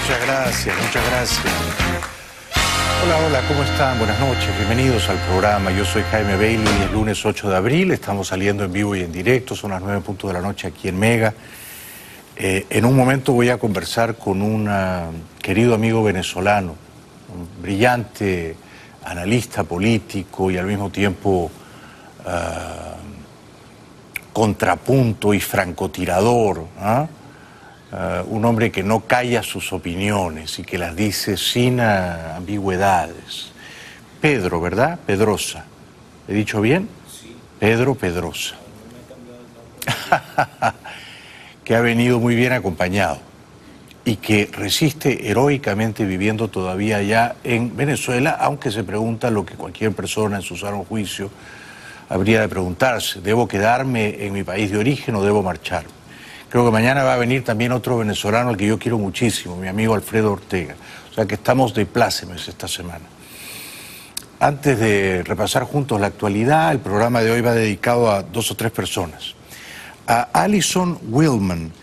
Muchas gracias, muchas gracias. Hola, hola, ¿cómo están? Buenas noches, bienvenidos al programa. Yo soy Jaime Bailey, es lunes 8 de abril, estamos saliendo en vivo y en directo, son las 9:00 de la noche aquí en Mega. En un momento voy a conversar con un querido amigo venezolano, un brillante analista político y al mismo tiempo contrapunto y francotirador, un hombre que no calla sus opiniones y que las dice sin ambigüedades. Pedro, ¿verdad? Pedrosa. ¿He dicho bien? Sí. Pedro Pedrosa. Que ha venido muy bien acompañado y que resiste heroicamente viviendo todavía allá en Venezuela, aunque se pregunta lo que cualquier persona en su sano juicio habría de preguntarse: ¿debo quedarme en mi país de origen o debo marchar? Creo que mañana va a venir también otro venezolano al que yo quiero muchísimo, mi amigo Alfredo Ortega. O sea que estamos de plácemes esta semana. Antes de repasar juntos la actualidad, el programa de hoy va dedicado a 2 o 3 personas. A Alison Willman,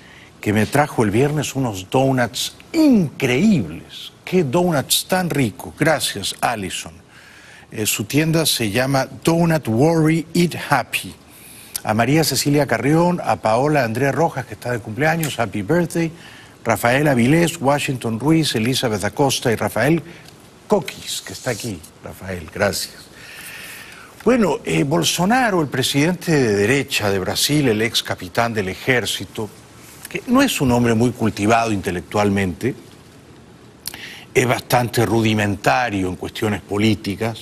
que me trajo el viernes unos donuts increíbles. ¡Qué donuts tan ricos! Gracias, Alison. Su tienda se llama Donut Worry Eat Happy. A María Cecilia Carrión, a Paola Andrea Rojas, que está de cumpleaños, happy birthday. Rafael Avilés, Washington Ruiz, Elizabeth Acosta y Rafael Coquis, que está aquí. Rafael, gracias. Bueno, Bolsonaro, el presidente de derecha de Brasil, el ex capitán del ejército, que no es un hombre muy cultivado intelectualmente, es bastante rudimentario en cuestiones políticas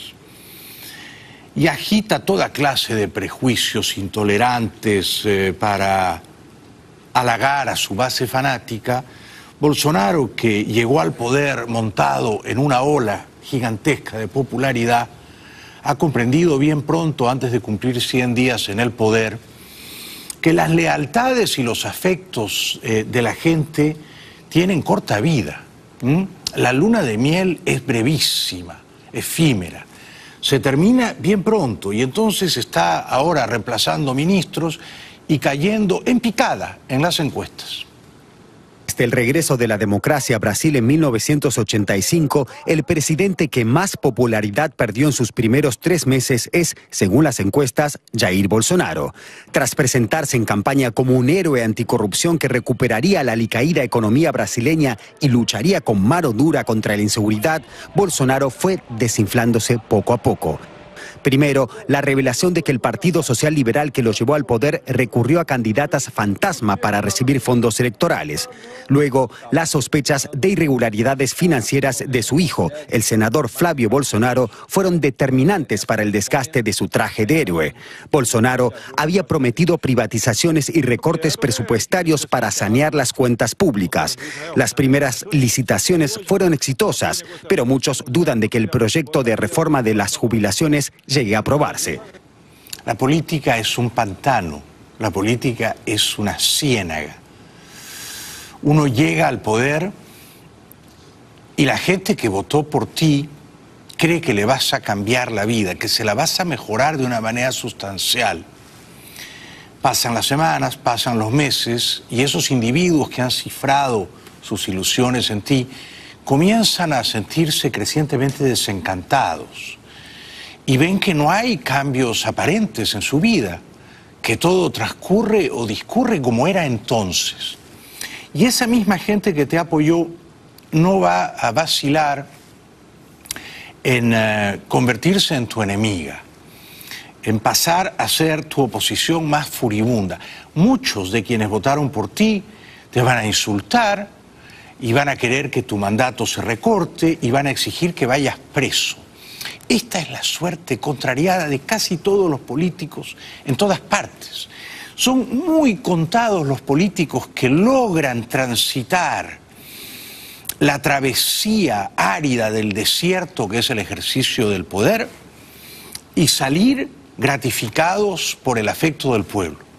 y agita toda clase de prejuicios intolerantes para halagar a su base fanática. Bolsonaro, que llegó al poder montado en una ola gigantesca de popularidad, ha comprendido bien pronto, antes de cumplir 100 días en el poder, que las lealtades y los afectos de la gente tienen corta vida. La luna de miel es brevísima, efímera. Se termina bien pronto y entonces está ahora reemplazando ministros y cayendo en picada en las encuestas. Desde el regreso de la democracia a Brasil en 1985, el presidente que más popularidad perdió en sus primeros 3 meses es, según las encuestas, Jair Bolsonaro. Tras presentarse en campaña como un héroe anticorrupción que recuperaría la alicaída economía brasileña y lucharía con mano dura contra la inseguridad, Bolsonaro fue desinflándose poco a poco. Primero, la revelación de que el Partido Social Liberal que lo llevó al poder recurrió a candidatas fantasma para recibir fondos electorales. Luego, las sospechas de irregularidades financieras de su hijo, el senador Flavio Bolsonaro, fueron determinantes para el desgaste de su traje de héroe. Bolsonaro había prometido privatizaciones y recortes presupuestarios para sanear las cuentas públicas. Las primeras licitaciones fueron exitosas, pero muchos dudan de que el proyecto de reforma de las jubilaciones llegue a aprobarse. La política es un pantano, la política es una ciénaga. Uno llega al poder y la gente que votó por ti cree que le vas a cambiar la vida, que se la vas a mejorar de una manera sustancial. Pasan las semanas, pasan los meses y esos individuos que han cifrado sus ilusiones en ti comienzan a sentirse crecientemente desencantados. Y ven que no hay cambios aparentes en su vida, que todo transcurre o discurre como era entonces. Y esa misma gente que te apoyó no va a vacilar en convertirse en tu enemiga, en pasar a ser tu oposición más furibunda. Muchos de quienes votaron por ti te van a insultar y van a querer que tu mandato se recorte y van a exigir que vayas preso. Esta es la suerte contrariada de casi todos los políticos en todas partes. Son muy contados los políticos que logran transitar la travesía árida del desierto que es el ejercicio del poder y salir gratificados por el afecto del pueblo.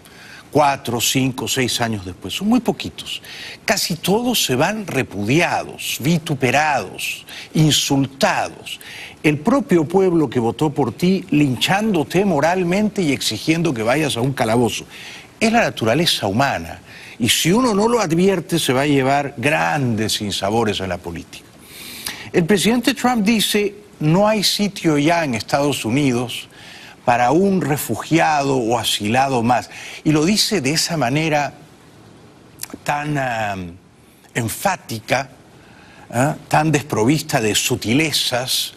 4, 5, 6 años después, son muy poquitos. Casi todos se van repudiados, vituperados, insultados. El propio pueblo que votó por ti linchándote moralmente y exigiendo que vayas a un calabozo. Es la naturaleza humana Y si uno no lo advierte, se va a llevar grandes sinsabores en la política. El presidente Trump dice, no hay sitio ya en Estados Unidos para un refugiado o asilado más. Y lo dice de esa manera tan enfática, tan desprovista de sutilezas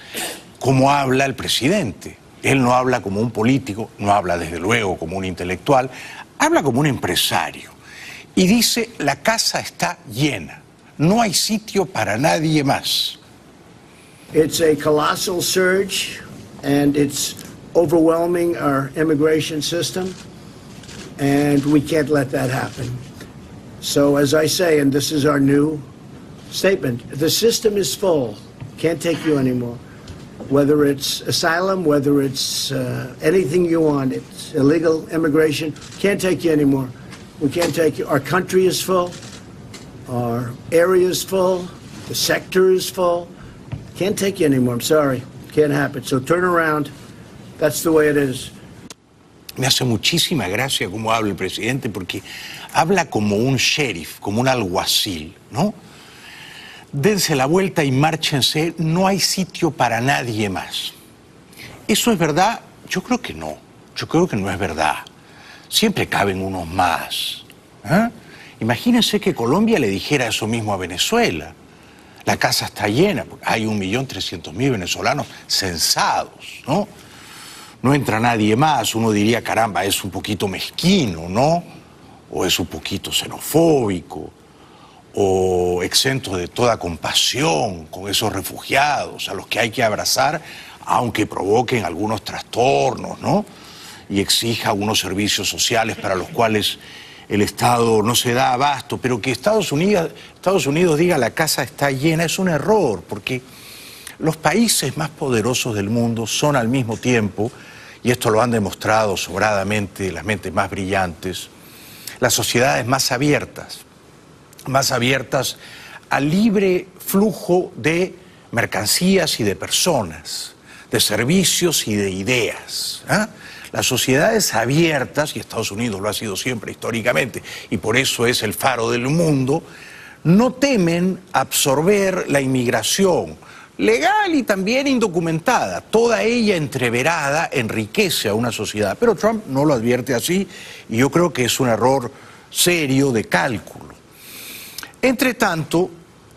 como habla el presidente. Él no habla como un político, no habla desde luego como un intelectual, habla como un empresario. Y dice, la casa está llena, no hay sitio para nadie más. It's a colossal surge and it's overwhelming our immigration system and we can't let that happen. So as I say, and this is our new statement, the system is full, can't take you anymore. Whether it's asylum, whether it's anything you want, it's illegal immigration, can't take you anymore. We can't take you. Our country is full, our area is full, the sector is full. Can't take you anymore, I'm sorry, can't happen. So turn around, that's the way it is. Me hace muchísima gracia cómo habla el presidente, porque habla como un sheriff, como un alguacil, ¿no? Dense la vuelta y márchense, no hay sitio para nadie más. ¿Eso es verdad? Yo creo que no. Yo creo que no es verdad. Siempre caben unos más. Imagínense que Colombia le dijera eso mismo a Venezuela. La casa está llena, hay 1.300.000 venezolanos censados, ¿no? No entra nadie más, uno diría, caramba, es un poquito mezquino, ¿no? O es un poquito xenofóbico, o exento de toda compasión con esos refugiados a los que hay que abrazar, aunque provoquen algunos trastornos, ¿no? Y exija unos servicios sociales para los cuales el Estado no se da abasto, pero que Estados Unidos diga la casa está llena es un error, porque los países más poderosos del mundo son al mismo tiempo, y esto lo han demostrado sobradamente las mentes más brillantes, las sociedades más abiertas al libre flujo de mercancías y de personas, de servicios y de ideas. Las sociedades abiertas, y Estados Unidos lo ha sido siempre históricamente, y por eso es el faro del mundo, no temen absorber la inmigración legal y también indocumentada. Toda ella entreverada enriquece a una sociedad, pero Trump no lo advierte así, y yo creo que es un error serio de cálculo. Entre tanto,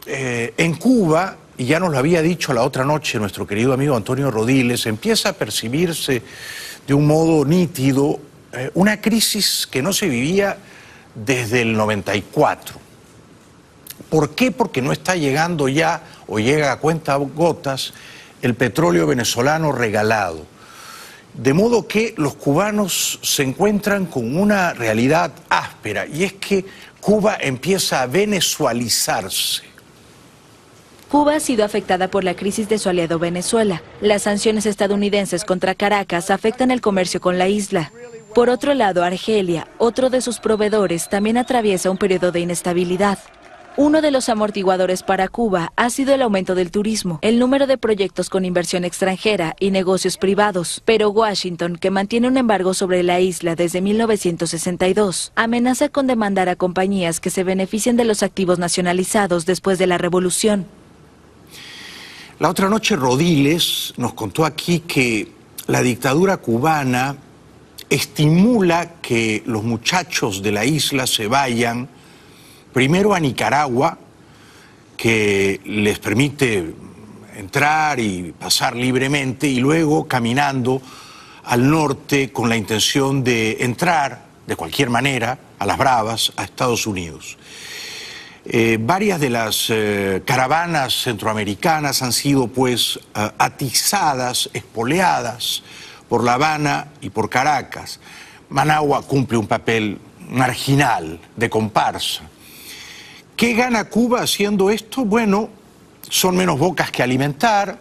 en Cuba, y ya nos lo había dicho la otra noche nuestro querido amigo Antonio Rodiles, empieza a percibirse de un modo nítido una crisis que no se vivía desde el 94. ¿Por qué? Porque no está llegando ya, o llega a cuentagotas, el petróleo venezolano regalado. De modo que los cubanos se encuentran con una realidad áspera, y es que Cuba empieza a venezualizarse. Cuba ha sido afectada por la crisis de su aliado Venezuela. Las sanciones estadounidenses contra Caracas afectan el comercio con la isla. Por otro lado, Argelia, otro de sus proveedores, también atraviesa un periodo de inestabilidad. Uno de los amortiguadores para Cuba ha sido el aumento del turismo, el número de proyectos con inversión extranjera y negocios privados. Pero Washington, que mantiene un embargo sobre la isla desde 1962, amenaza con demandar a compañías que se beneficien de los activos nacionalizados después de la revolución. La otra noche Rodiles nos contó aquí que la dictadura cubana estimula que los muchachos de la isla se vayan primero a Nicaragua, que les permite entrar y pasar libremente, y luego caminando al norte con la intención de entrar de cualquier manera a las bravas a Estados Unidos. Varias de las caravanas centroamericanas han sido pues atizadas, espoleadas por La Habana y por Caracas. Managua cumple un papel marginal, de comparsa. ¿Qué gana Cuba haciendo esto? Bueno, son menos bocas que alimentar,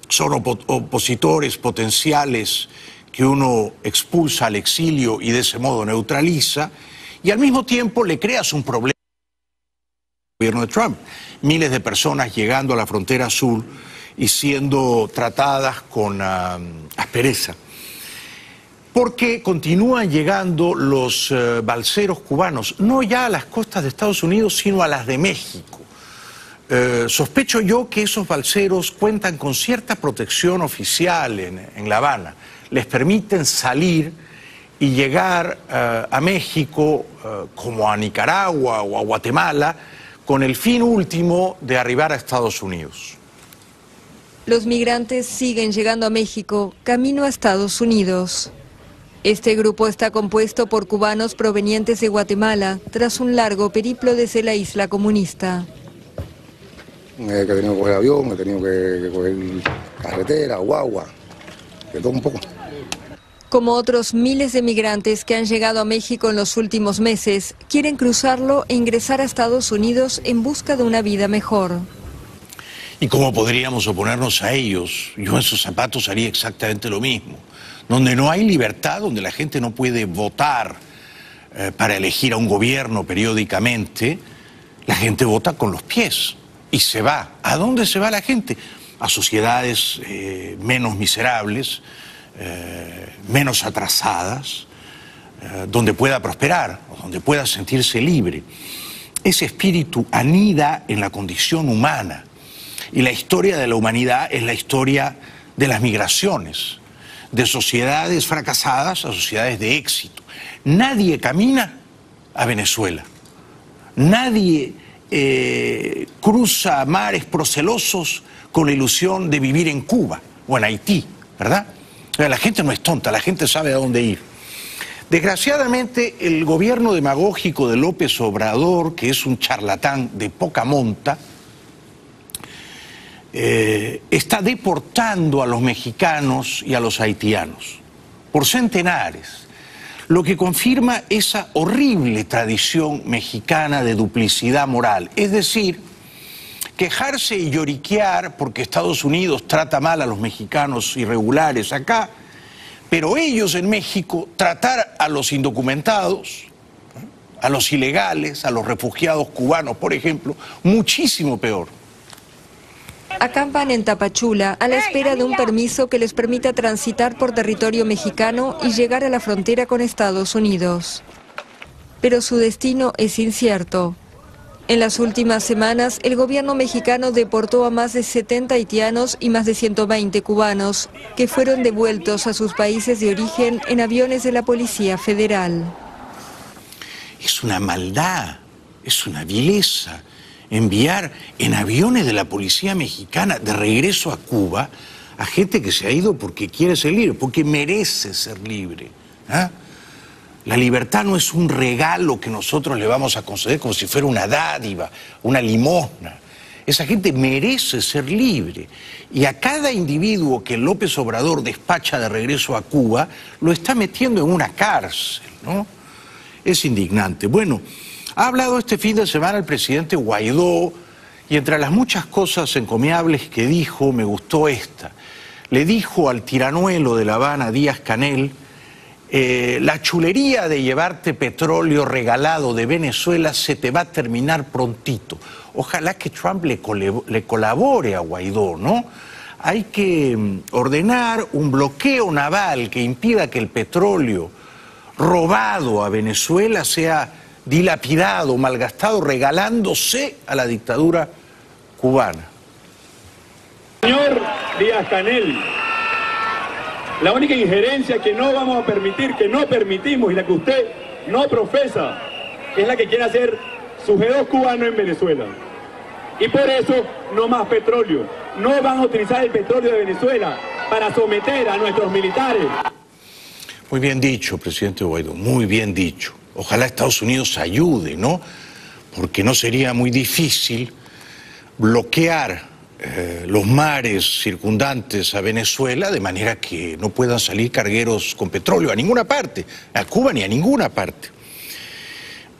son opositores potenciales que uno expulsa al exilio y de ese modo neutraliza, y al mismo tiempo le creas un problema al gobierno de Trump. Miles de personas llegando a la frontera sur y siendo tratadas con aspereza. Porque continúan llegando los balseros cubanos, no ya a las costas de Estados Unidos, sino a las de México. Sospecho yo que esos balseros cuentan con cierta protección oficial en La Habana. Les permiten salir y llegar a México, como a Nicaragua o a Guatemala, con el fin último de arribar a Estados Unidos. Los migrantes siguen llegando a México, camino a Estados Unidos. Este grupo está compuesto por cubanos provenientes de Guatemala, tras un largo periplo desde la isla comunista. He tenido que coger avión, he tenido que coger carretera, guagua, de todo un poco. Como otros miles de migrantes que han llegado a México en los últimos meses, quieren cruzarlo e ingresar a Estados Unidos en busca de una vida mejor. ¿Y cómo podríamos oponernos a ellos? Yo en sus zapatos haría exactamente lo mismo. Donde no hay libertad, donde la gente no puede votar para elegir a un gobierno periódicamente, la gente vota con los pies y se va. ¿A dónde se va la gente? A sociedades menos miserables, menos atrasadas, donde pueda prosperar, o donde pueda sentirse libre. Ese espíritu anida en la condición humana. Y la historia de la humanidad es la historia de las migraciones, de sociedades fracasadas a sociedades de éxito. Nadie camina a Venezuela, nadie cruza mares procelosos con la ilusión de vivir en Cuba o en Haití, ¿verdad? La gente no es tonta, la gente sabe a dónde ir. Desgraciadamente, el gobierno demagógico de López Obrador, que es un charlatán de poca monta, está deportando a los mexicanos y a los haitianos por centenares, lo que confirma esa horrible tradición mexicana de duplicidad moral, es decir, quejarse y lloriquear porque Estados Unidos trata mal a los mexicanos irregulares acá, pero ellos en México tratar a los indocumentados, a los ilegales, a los refugiados cubanos, por ejemplo, muchísimo peor. Acampan en Tapachula a la espera de un permiso que les permita transitar por territorio mexicano y llegar a la frontera con Estados Unidos. Pero su destino es incierto. En las últimas semanas, el gobierno mexicano deportó a más de 70 haitianos y más de 120 cubanos, que fueron devueltos a sus países de origen en aviones de la Policía Federal. Es una maldad, es una vileza enviar en aviones de la policía mexicana de regreso a Cuba a gente que se ha ido porque quiere ser libre, porque merece ser libre. ¿Ah? La libertad no es un regalo que nosotros le vamos a conceder como si fuera una dádiva, una limosna. Esa gente merece ser libre. Y a cada individuo que López Obrador despacha de regreso a Cuba, lo está metiendo en una cárcel, ¿no? Es indignante. Bueno, ha hablado este fin de semana el presidente Guaidó y entre las muchas cosas encomiables que dijo, me gustó esta. Le dijo al tiranuelo de La Habana, Díaz-Canel, la chulería de llevarte petróleo regalado de Venezuela se te va a terminar prontito. Ojalá que Trump le colabore a Guaidó, ¿no? Hay que ordenar un bloqueo naval que impida que el petróleo robado a Venezuela sea dilapidado, malgastado, regalándose a la dictadura cubana. Señor Díaz-Canel, la única injerencia que no vamos a permitir, que no permitimos y la que usted no profesa, es la que quiere hacer su G2 cubano en Venezuela. Y por eso no más petróleo. No van a utilizar el petróleo de Venezuela para someter a nuestros militares. Muy bien dicho, presidente Guaidó, muy bien dicho. Ojalá Estados Unidos ayude, ¿no? Porque no sería muy difícil bloquear los mares circundantes a Venezuela de manera que no puedan salir cargueros con petróleo a ninguna parte, a Cuba ni a ninguna parte.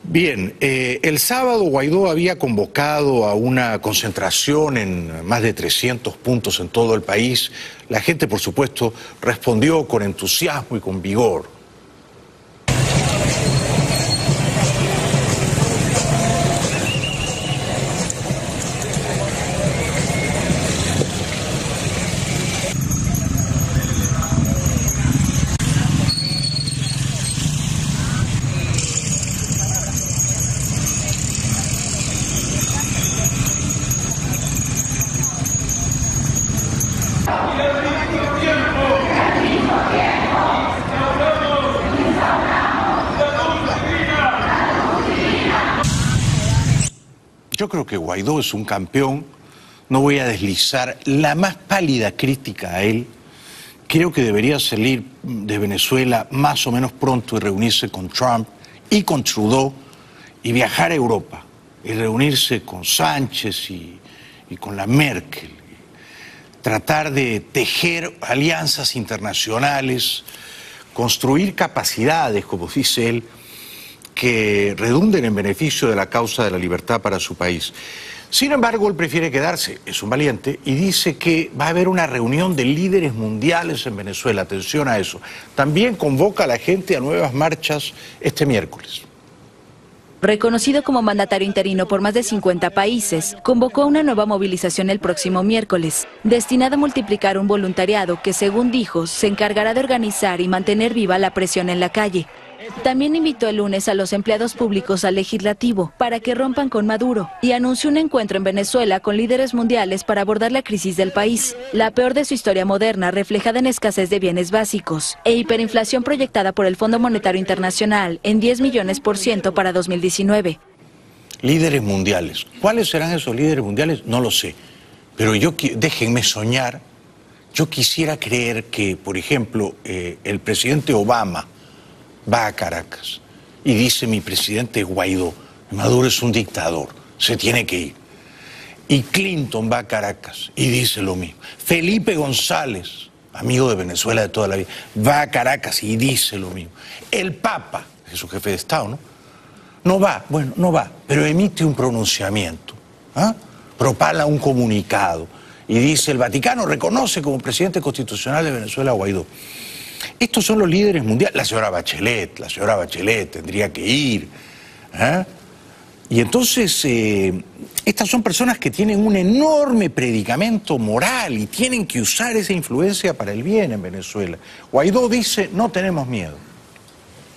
Bien, el sábado Guaidó había convocado a una concentración en más de 300 puntos en todo el país. La gente, por supuesto, respondió con entusiasmo y con vigor. Yo creo que Guaidó es un campeón, no voy a deslizar la más pálida crítica a él. Creo que debería salir de Venezuela más o menos pronto y reunirse con Trump y con Trudeau y viajar a Europa y reunirse con Sánchez y con la Merkel. Tratar de tejer alianzas internacionales, construir capacidades, como dice él, que redunden en beneficio de la causa de la libertad para su país. Sin embargo, él prefiere quedarse, es un valiente, y dice que va a haber una reunión de líderes mundiales en Venezuela. Atención a eso. También convoca a la gente a nuevas marchas este miércoles. Reconocido como mandatario interino por más de 50 países, convocó una nueva movilización el próximo miércoles, destinada a multiplicar un voluntariado que, según dijo, se encargará de organizar y mantener viva la presión en la calle. También invitó el lunes a los empleados públicos al legislativo para que rompan con Maduro y anunció un encuentro en Venezuela con líderes mundiales para abordar la crisis del país, la peor de su historia moderna, reflejada en escasez de bienes básicos e hiperinflación proyectada por el Fondo Monetario Internacional en 10 millones % para 2019. Líderes mundiales. ¿Cuáles serán esos líderes mundiales? No lo sé. Pero déjenme soñar. Yo quisiera creer que, por ejemplo, el presidente Obama va a Caracas y dice: mi presidente Guaidó, Maduro es un dictador, se tiene que ir. Y Clinton va a Caracas y dice lo mismo. Felipe González, amigo de Venezuela de toda la vida, va a Caracas y dice lo mismo. El Papa, es su jefe de Estado, ¿no? No va, bueno, no va, pero emite un pronunciamiento, propala un comunicado y dice: el Vaticano reconoce como presidente constitucional de Venezuela a Guaidó. Estos son los líderes mundiales. La señora Bachelet tendría que ir. Y entonces, estas son personas que tienen un enorme predicamento moral y tienen que usar esa influencia para el bien en Venezuela. Guaidó dice: no tenemos miedo.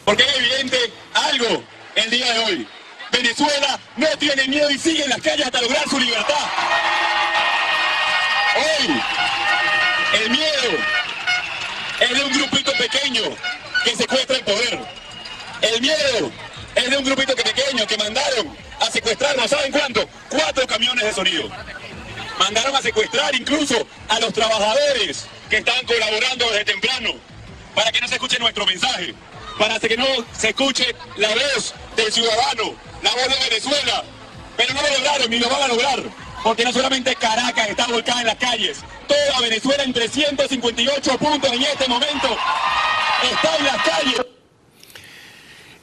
Porque es evidente algo el día de hoy. Venezuela no tiene miedo y sigue en las calles hasta lograr su libertad. Hoy, el miedo es de un grupito pequeño que secuestra el poder. El miedo es de un grupito pequeño que mandaron a secuestrar, ¿no saben cuánto? 4 camiones de sonido. Mandaron a secuestrar incluso a los trabajadores que estaban colaborando desde temprano para que no se escuche nuestro mensaje, para que no se escuche la voz del ciudadano, la voz de Venezuela. Pero no lo lograron ni lo van a lograr, porque no solamente Caracas está volcada en las calles, toda Venezuela en 358 puntos en este momento está en las calles.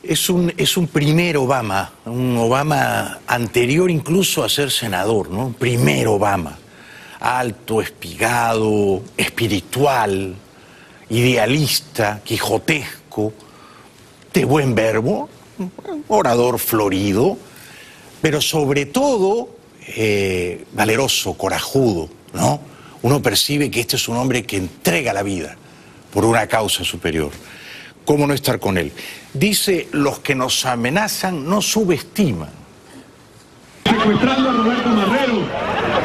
Es un primer Obama, un Obama anterior incluso a ser senador, ¿no? Un primer Obama, alto, espigado, espiritual, idealista, quijotesco, de buen verbo, orador florido, pero sobre todo valeroso, corajudo, ¿no? Uno percibe que este es un hombre que entrega la vida por una causa superior. ¿Cómo no estar con él? Dice: los que nos amenazan no subestiman. Secuestrando a Roberto Marrero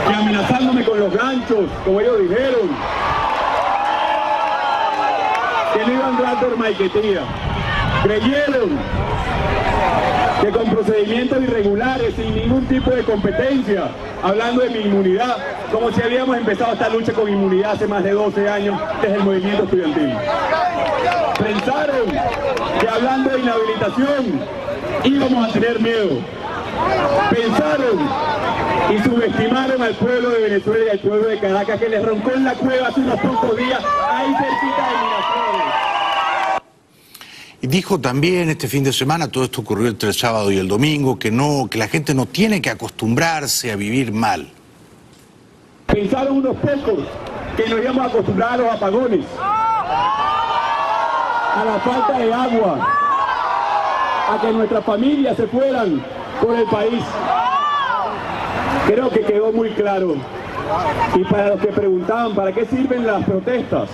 y amenazándome con los ganchos, como ellos dijeron. Que no iban a entrar por maiquetía. Creyeron que con procedimientos irregulares, sin ningún tipo de competencia, hablando de mi inmunidad, como si habíamos empezado esta lucha con inmunidad hace más de 12 años desde el movimiento estudiantil. Pensaron que hablando de inhabilitación íbamos a tener miedo. Pensaron y subestimaron al pueblo de Venezuela y al pueblo de Caracas, que les roncó en la cueva hace unos pocos días, ahí cerquita de Miraflores. Y dijo también este fin de semana, todo esto ocurrió entre el sábado y el domingo, que la gente no tiene que acostumbrarse a vivir mal. Pensaron unos pocos que nos íbamos a acostumbrar a los apagones, a la falta de agua, a que nuestras familias se fueran por el país. Creo que quedó muy claro. Y para los que preguntaban, ¿para qué sirven las protestas?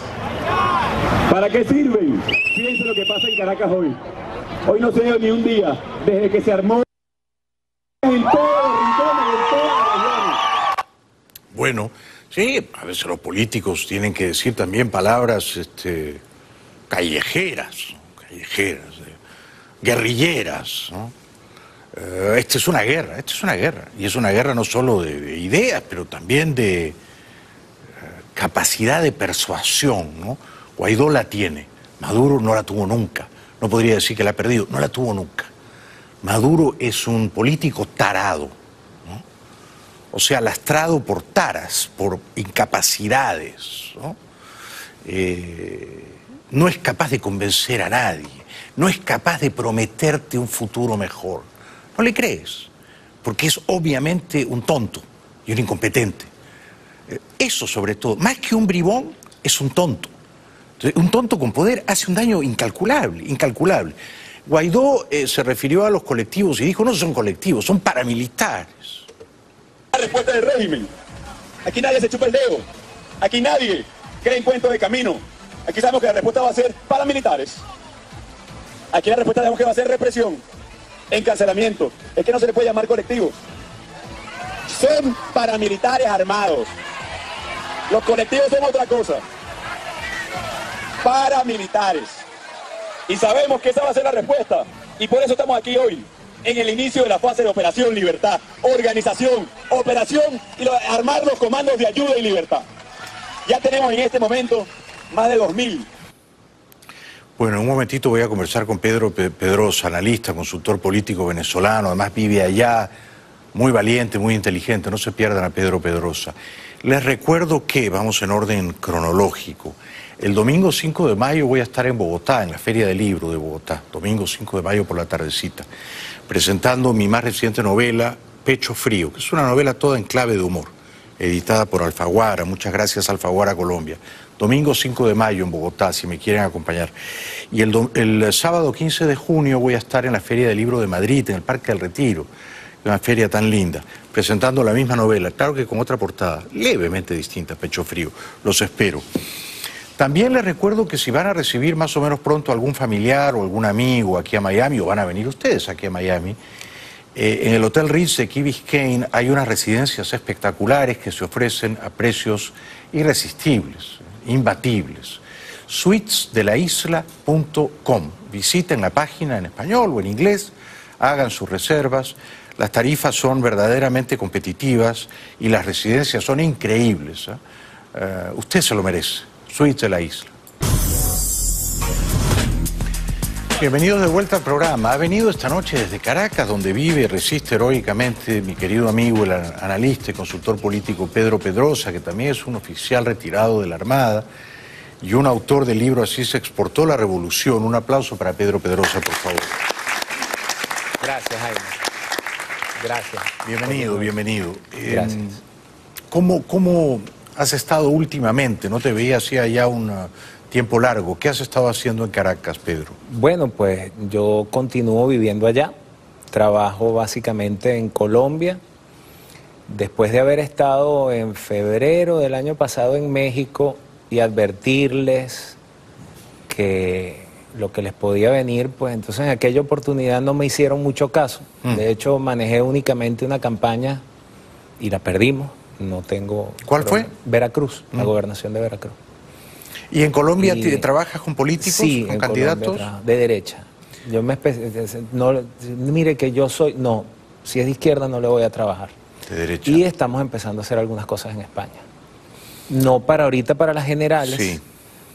¿Para qué sirven? Fíjense lo que pasa en Caracas hoy. Hoy no se dio ni un día desde que se armó en todos los rincones, en todas las regiones. Bueno, sí, a veces los políticos tienen que decir también palabras callejeras, guerrilleras, ¿no? Esta es una guerra, y es una guerra no solo de ideas, pero también de capacidad de persuasión, ¿no? Guaidó la tiene, Maduro no la tuvo nunca, no podría decir que la ha perdido, no la tuvo nunca. Maduro es un político tarado, ¿no? O sea, lastrado por taras, por incapacidades, ¿no? No es capaz de convencer a nadie, no es capaz de prometerte un futuro mejor. No le crees, porque es obviamente un tonto y un incompetente. Eso sobre todo, más que un bribón, es un tonto. Entonces, un tonto con poder hace un daño incalculable, incalculable. Guaidó se refirió a los colectivos y dijo, no son colectivos, son paramilitares. La respuesta del régimen. Aquí nadie se chupa el dedo. Aquí nadie cree en cuentos de camino. Aquí sabemos que la respuesta va a ser paramilitares. Aquí la respuesta sabemos que va a ser represión, encarcelamiento. Es que no se le puede llamar colectivos. Son paramilitares armados. Los colectivos son otra cosa. Paramilitares. Y sabemos que esa va a ser la respuesta. Y por eso estamos aquí hoy, en el inicio de la fase de Operación Libertad. Organización, operación y armar los comandos de ayuda y libertad. Ya tenemos en este momento más de 2.000. Bueno, en un momentito voy a conversar con Pedro Pedrosa, analista, consultor político venezolano, además vive allá, muy valiente, muy inteligente, no se pierdan a Pedro Pedrosa. Les recuerdo que, vamos en orden cronológico, el domingo 5 de mayo voy a estar en Bogotá, en la Feria del Libro de Bogotá, domingo 5 de mayo por la tardecita, presentando mi más reciente novela, Pecho Frío, que es una novela toda en clave de humor, editada por Alfaguara, muchas gracias Alfaguara Colombia. Domingo 5 de mayo en Bogotá, si me quieren acompañar. Y el sábado 15 de junio voy a estar en la Feria del Libro de Madrid, en el Parque del Retiro, una feria tan linda, presentando la misma novela, claro que con otra portada, levemente distinta, Pecho Frío. Los espero. También les recuerdo que si van a recibir más o menos pronto algún familiar o algún amigo aquí a Miami, o van a venir ustedes aquí a Miami, en el Hotel Ritz de Key Biscayne hay unas residencias espectaculares que se ofrecen a precios irresistibles, imbatibles. Suitesdelaisla.com. Visiten la página en español o en inglés, hagan sus reservas. Las tarifas son verdaderamente competitivas y las residencias son increíbles, ¿eh? Usted se lo merece. Suites de la Isla. Bienvenidos de vuelta al programa. Ha venido esta noche desde Caracas, donde vive y resiste heroicamente mi querido amigo, el analista y consultor político Pedro Pedrosa, que también es un oficial retirado de la Armada y un autor del libro Así se exportó la revolución. Un aplauso para Pedro Pedrosa, por favor. Gracias, Jaime. Gracias. Bienvenido, bienvenido. Gracias. ¿Cómo has estado últimamente? No te veía hacía ya un tiempo largo. ¿Qué has estado haciendo en Caracas, Pedro? Bueno, pues yo continúo viviendo allá. Trabajo básicamente en Colombia. Después de haber estado en febrero del año pasado en México y advertirles que lo que les podía venir, pues entonces en aquella oportunidad no me hicieron mucho caso. De hecho, manejé únicamente una campaña y la perdimos. No tengo... ¿Cuál fue? Veracruz, la gobernación de Veracruz. ¿Y en Colombia trabajas con políticos, sí, con candidatos? De derecha. Yo no, mire que yo soy... No, si es de izquierda no le voy a trabajar. De derecha. Y estamos empezando a hacer algunas cosas en España. No para ahorita, para las generales, sí,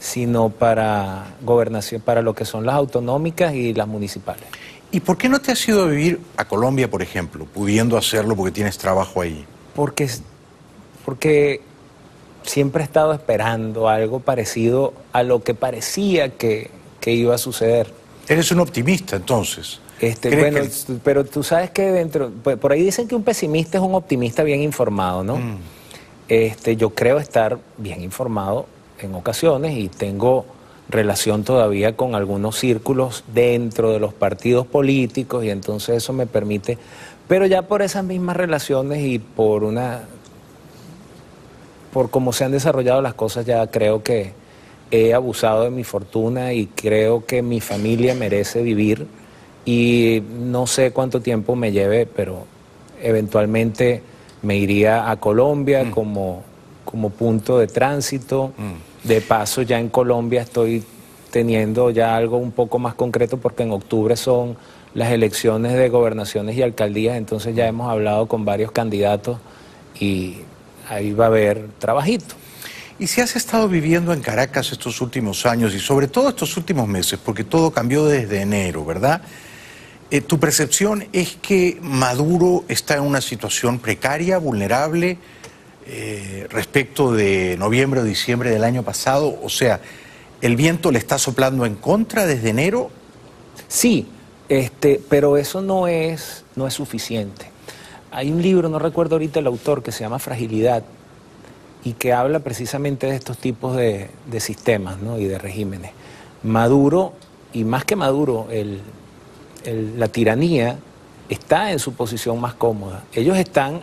sino para gobernación, para lo que son las autonómicas y las municipales. ¿Y por qué no te has ido a vivir a Colombia, por ejemplo, pudiendo hacerlo porque tienes trabajo ahí? Porque siempre he estado esperando algo parecido a lo que parecía que iba a suceder. Eres un optimista, entonces. Bueno, pero tú sabes que por ahí dicen que un pesimista es un optimista bien informado, ¿no? Yo creo estar bien informado en ocasiones y tengo relación todavía con algunos círculos dentro de los partidos políticos y entonces eso me permite, pero ya por esas mismas relaciones y por cómo se han desarrollado las cosas, ya creo que he abusado de mi fortuna y creo que mi familia merece vivir y no sé cuánto tiempo me lleve, pero eventualmente me iría a Colombia como punto de tránsito. De paso, ya en Colombia estoy teniendo ya algo un poco más concreto porque en octubre son las elecciones de gobernaciones y alcaldías, entonces ya hemos hablado con varios candidatos y ahí va a haber trabajito. Y si has estado viviendo en Caracas estos últimos años y sobre todo estos últimos meses, porque todo cambió desde enero, ¿verdad? ¿Tu percepción es que Maduro está en una situación precaria, vulnerable, respecto de noviembre o diciembre del año pasado? O sea, ¿el viento le está soplando en contra desde enero? Sí, pero eso no es suficiente. Hay un libro, no recuerdo ahorita el autor, que se llama Fragilidad, y que habla precisamente de estos tipos de sistemas, ¿no? Y de regímenes. Maduro, y más que Maduro, la tiranía está en su posición más cómoda. Ellos están,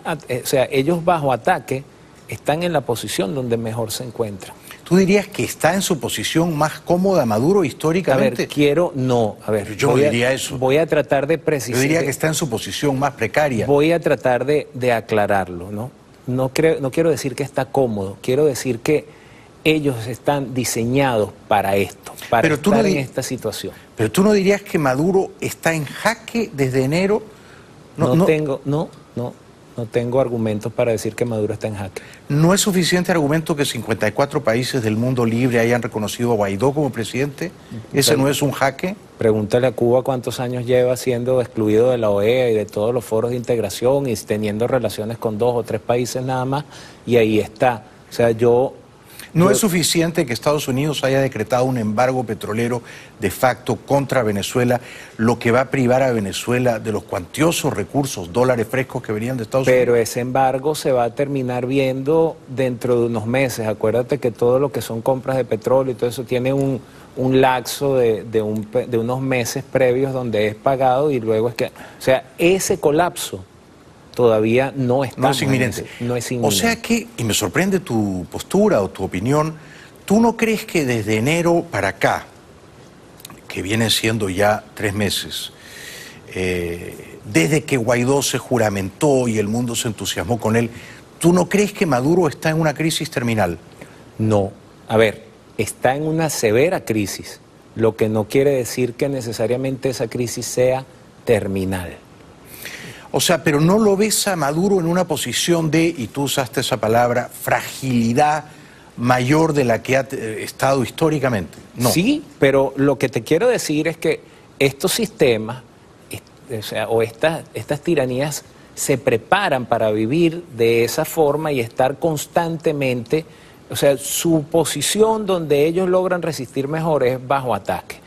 ellos bajo ataque están en la posición donde mejor se encuentran. ¿Tú dirías que está en su posición más cómoda Maduro históricamente? Yo diría eso. Voy a tratar de precisar. Yo diría que está en su posición más precaria. Voy a tratar de aclararlo, ¿no? No quiero decir que está cómodo, quiero decir que ellos están diseñados para esto, para estar en esta situación. Pero tú no dirías que Maduro está en jaque desde enero. No tengo argumentos para decir que Maduro está en jaque. ¿No es suficiente argumento que 54 países del mundo libre hayan reconocido a Guaidó como presidente? ¿Ese no es un jaque? Pregúntale a Cuba cuántos años lleva siendo excluido de la OEA y de todos los foros de integración y teniendo relaciones con 2 o 3 países nada más, y ahí está. O sea, ¿No es suficiente que Estados Unidos haya decretado un embargo petrolero de facto contra Venezuela, lo que va a privar a Venezuela de los cuantiosos recursos, dólares frescos que venían de Estados Unidos? Pero ese embargo se va a terminar viendo dentro de unos meses. Acuérdate que todo lo que son compras de petróleo y todo eso tiene un lapso de unos meses previos donde es pagado y luego es que... O sea, ese colapso todavía no está. No es inminente. No es inminente. O sea que, y me sorprende tu postura o tu opinión, ¿tú no crees que desde enero para acá, que vienen siendo ya 3 meses, desde que Guaidó se juramentó y el mundo se entusiasmó con él, ¿tú no crees que Maduro está en una crisis terminal? No. A ver, está en una severa crisis, lo que no quiere decir que necesariamente esa crisis sea terminal. O sea, pero ¿no lo ves a Maduro en una posición de, y tú usaste esa palabra, fragilidad mayor de la que ha estado históricamente? No. Sí, pero lo que te quiero decir es que estos sistemas, estas tiranías se preparan para vivir de esa forma y estar constantemente, o sea, su posición donde ellos logran resistir mejor es bajo ataque.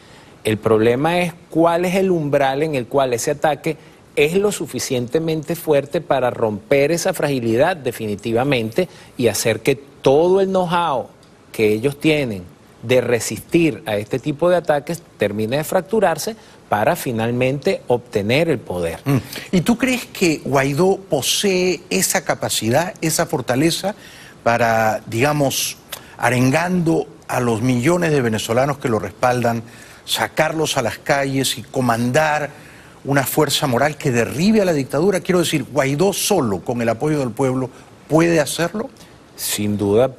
El problema es cuál es el umbral en el cual ese ataque es lo suficientemente fuerte para romper esa fragilidad definitivamente y hacer que todo el know-how que ellos tienen de resistir a este tipo de ataques termine de fracturarse para finalmente obtener el poder. ¿Y tú crees que Guaidó posee esa capacidad, esa fortaleza para, digamos, arengando a los millones de venezolanos que lo respaldan, sacarlos a las calles y comandar una fuerza moral que derribe a la dictadura? Quiero decir, ¿Guaidó solo, con el apoyo del pueblo, puede hacerlo? Sin duda,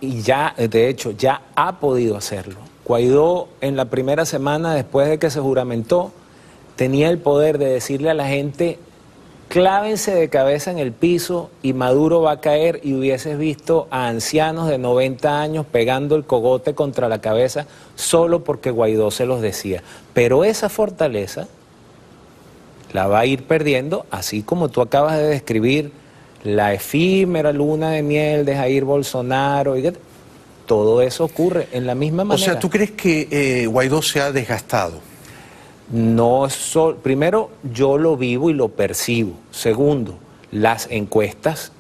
y ya, de hecho, ya ha podido hacerlo. Guaidó, en la primera semana después de que se juramentó, tenía el poder de decirle a la gente: clávense de cabeza en el piso y Maduro va a caer, y hubieses visto a ancianos de 90 años pegando el cogote contra la cabeza solo porque Guaidó se los decía. Pero esa fortaleza la va a ir perdiendo, así como tú acabas de describir la efímera luna de miel de Jair Bolsonaro. Todo eso ocurre en la misma manera. O sea, ¿tú crees que Guaidó se ha desgastado? No, primero, yo lo vivo y lo percibo. Segundo, las encuestas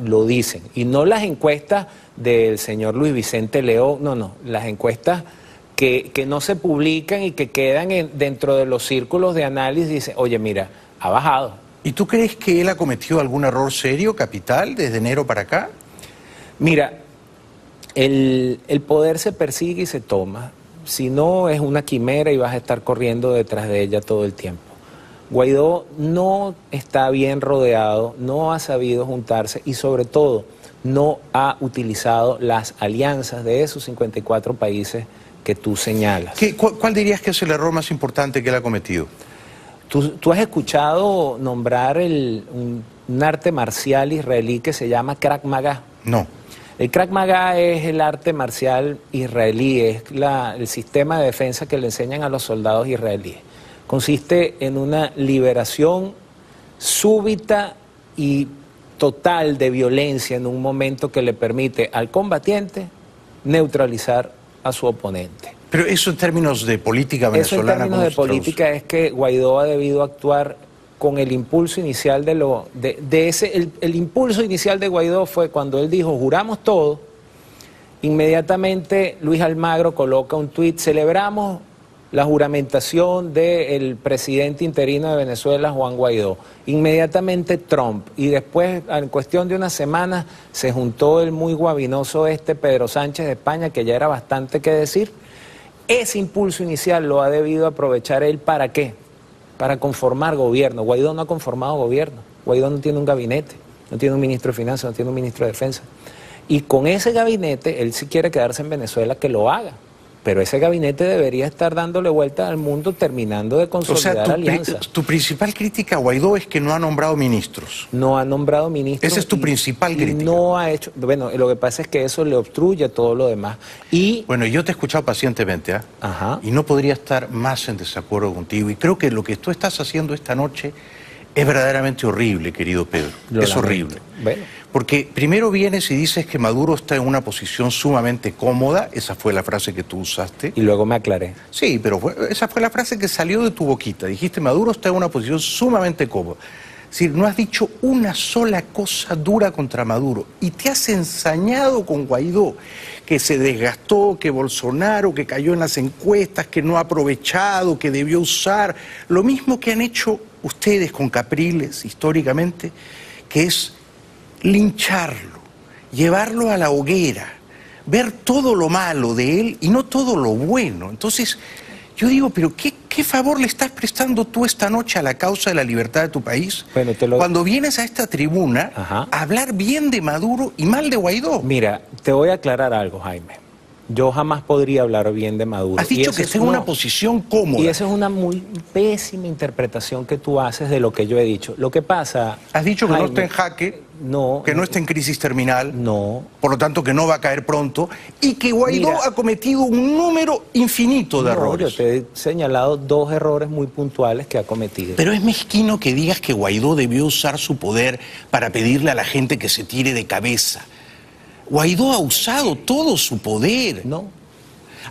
lo dicen. Y no las encuestas del señor Luis Vicente León, no, las encuestas que no se publican y que quedan dentro de los círculos de análisis, dicen: oye, mira, ha bajado. ¿Y tú crees que él ha cometido algún error serio, capital, desde enero para acá? Mira, el poder se persigue y se toma. Si no, es una quimera y vas a estar corriendo detrás de ella todo el tiempo. Guaidó no está bien rodeado, no ha sabido juntarse y sobre todo no ha utilizado las alianzas de esos 54 países que tú señalas. ¿Cuál dirías que es el error más importante que él ha cometido? ¿Tú has escuchado nombrar un arte marcial israelí que se llama Krav Maga? No. El Krav Maga es el arte marcial israelí, es el sistema de defensa que le enseñan a los soldados israelíes. Consiste en una liberación súbita y total de violencia en un momento que le permite al combatiente neutralizar a su oponente. Pero eso en términos de política venezolana. Eso en términos de política es que Guaidó ha debido actuar con el impulso inicial el impulso inicial de Guaidó fue cuando él dijo juramos todo. Inmediatamente Luis Almagro coloca un tuit: celebramos la juramentación del presidente interino de Venezuela, Juan Guaidó. Inmediatamente Trump, y después, en cuestión de unas semanas, se juntó el muy guabinoso Pedro Sánchez de España, que ya era bastante que decir. Ese impulso inicial lo ha debido aprovechar él, ¿para qué? Para conformar gobierno. Guaidó no ha conformado gobierno. Guaidó no tiene un gabinete, no tiene un ministro de Finanzas, no tiene un ministro de Defensa. Y con ese gabinete, él si quiere quedarse en Venezuela, que lo haga. Pero ese gabinete debería estar dándole vueltas al mundo, terminando de consolidar alianzas. Tu principal crítica a Guaidó es que no ha nombrado ministros. No ha nombrado ministros. Esa es tu principal crítica. No ha hecho. Bueno, lo que pasa es que eso le obstruye todo lo demás. Bueno, yo te he escuchado pacientemente, ¿ah? Ajá. Y no podría estar más en desacuerdo contigo. Y creo que lo que tú estás haciendo esta noche es verdaderamente horrible, querido Pedro. Es horrible. Bueno. Porque primero vienes y dices que Maduro está en una posición sumamente cómoda, esa fue la frase que tú usaste. Y luego me aclaré. Sí, pero esa fue la frase que salió de tu boquita. Dijiste, Maduro está en una posición sumamente cómoda. Es decir, no has dicho una sola cosa dura contra Maduro. Y te has ensañado con Guaidó, que se desgastó, que Bolsonaro, que cayó en las encuestas, que no ha aprovechado, que debió usar. Lo mismo que han hecho ustedes con Capriles, históricamente, que es lincharlo, llevarlo a la hoguera, ver todo lo malo de él y no todo lo bueno. Entonces, yo digo, pero ¿qué favor le estás prestando tú esta noche a la causa de la libertad de tu país? Bueno, cuando vienes a esta tribuna a hablar bien de Maduro y mal de Guaidó. Mira, te voy a aclarar algo, Jaime. Yo jamás podría hablar bien de Maduro. Has dicho que está en una posición cómoda. Y esa es una muy pésima interpretación que tú haces de lo que yo he dicho. Lo que pasa... Has dicho que Jaime, no está en jaque, no, que no está en crisis terminal, no, por lo tanto que no va a caer pronto, y que Guaidó ha cometido un número infinito de errores. Yo te he señalado 2 errores muy puntuales que ha cometido. Pero es mezquino que digas que Guaidó debió usar su poder para pedirle a la gente que se tire de cabeza. Guaidó ha usado todo su poder. No.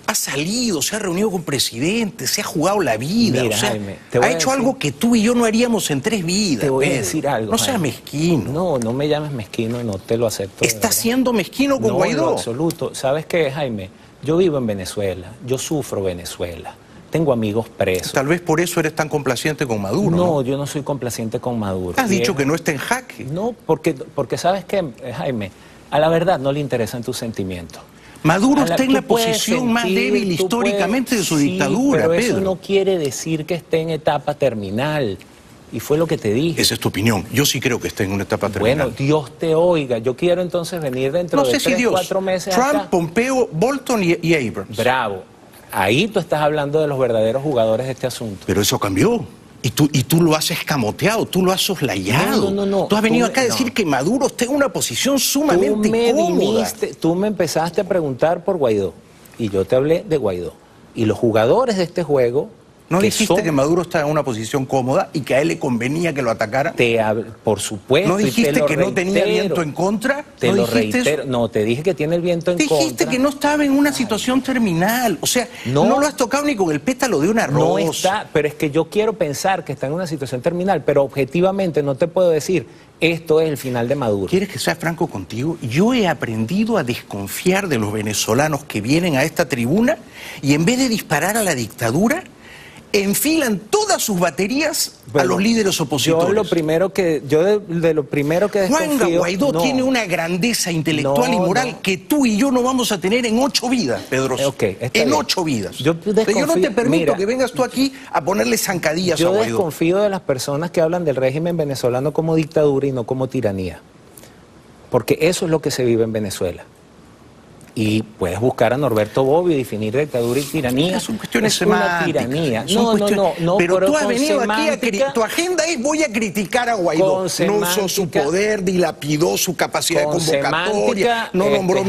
Ha salido, se ha reunido con presidentes, se ha jugado la vida. Mira, o sea, Jaime, ha hecho algo que tú y yo no haríamos en 3 vidas. Te voy a decir algo. No seas mezquino. No, no me llames mezquino, no te lo acepto. ¿Estás siendo mezquino con Guaidó? No, en absoluto. ¿Sabes qué, Jaime? Yo vivo en Venezuela, yo sufro Venezuela. Tengo amigos presos. Tal vez por eso eres tan complaciente con Maduro. No, yo no soy complaciente con Maduro. Has dicho que no está en jaque. No, porque ¿sabes qué, Jaime? A la verdad no le interesan tus sentimientos. Maduro está en la posición más débil históricamente de su dictadura, pero Pedro. Eso no quiere decir que esté en etapa terminal. Y fue lo que te dije. Esa es tu opinión. Yo sí creo que está en una etapa terminal. Bueno, Dios te oiga. Yo quiero entonces venir dentro de 3, 4 meses Trump, acá. Pompeo, Bolton y Abrams. Bravo. Ahí tú estás hablando de los verdaderos jugadores de este asunto. Pero eso cambió. Y tú lo has escamoteado, tú lo has soslayado. No. Tú has venido acá a decir que Maduro está en una posición sumamente cómoda. Tú me empezaste a preguntar por Guaidó. Y yo te hablé de Guaidó. Y los jugadores de este juego... ¿No dijiste que Maduro está en una posición cómoda y que a él le convenía que lo atacaran? Por supuesto. ¿No dijiste que no tenía viento en contra? Te lo reitero. No, te dije que tiene el viento en contra. Dijiste que no estaba en una situación terminal. O sea, no lo has tocado ni con el pétalo de una rosa. No está, pero es que yo quiero pensar que está en una situación terminal, pero objetivamente no te puedo decir, esto es el final de Maduro. ¿Quieres que sea franco contigo? Yo he aprendido a desconfiar de los venezolanos que vienen a esta tribuna y en vez de disparar a la dictadura, enfilan todas sus baterías a los líderes opositores. De lo primero que desconfío... Juan Guaidó tiene una grandeza intelectual y moral que tú y yo no vamos a tener en 8 vidas, Pedro. En 8 vidas. Yo no te permito que vengas tú aquí a ponerle zancadillas a Guaidó. Yo desconfío de las personas que hablan del régimen venezolano como dictadura y no como tiranía. Porque eso es lo que se vive en Venezuela. Y puedes buscar a Norberto Bobbio y definir dictadura y tiranía. Son cuestiones es una semánticas. tiranía. No, pero tú has venido semántica, aquí tu agenda es voy a criticar a Guaidó. No usó su poder, dilapidó su capacidad de convocatoria, no nombró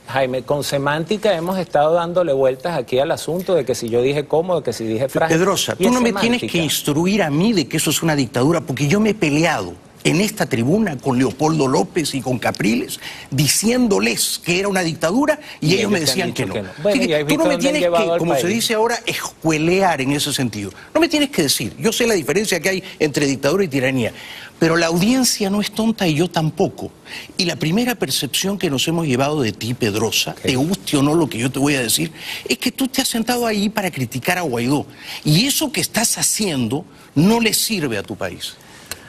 Jaime, con semántica hemos estado dándole vueltas aquí al asunto de que si yo dije cómodo, que si dije frágil. Pedrosa, tú no me tienes que instruir a mí de que eso es una dictadura, porque yo me he peleado en esta tribuna con Leopoldo López y con Capriles, diciéndoles que era una dictadura y ellos me decían que no. Bueno, así que tú no me tienes que, como se dice ahora, escuelear en ese sentido. No me tienes que decir. Yo sé la diferencia que hay entre dictadura y tiranía, pero la audiencia no es tonta y yo tampoco. Y la primera percepción que nos hemos llevado de ti, Pedrosa, te guste o no lo que yo te voy a decir, es que tú te has sentado ahí para criticar a Guaidó. Y eso que estás haciendo no le sirve a tu país.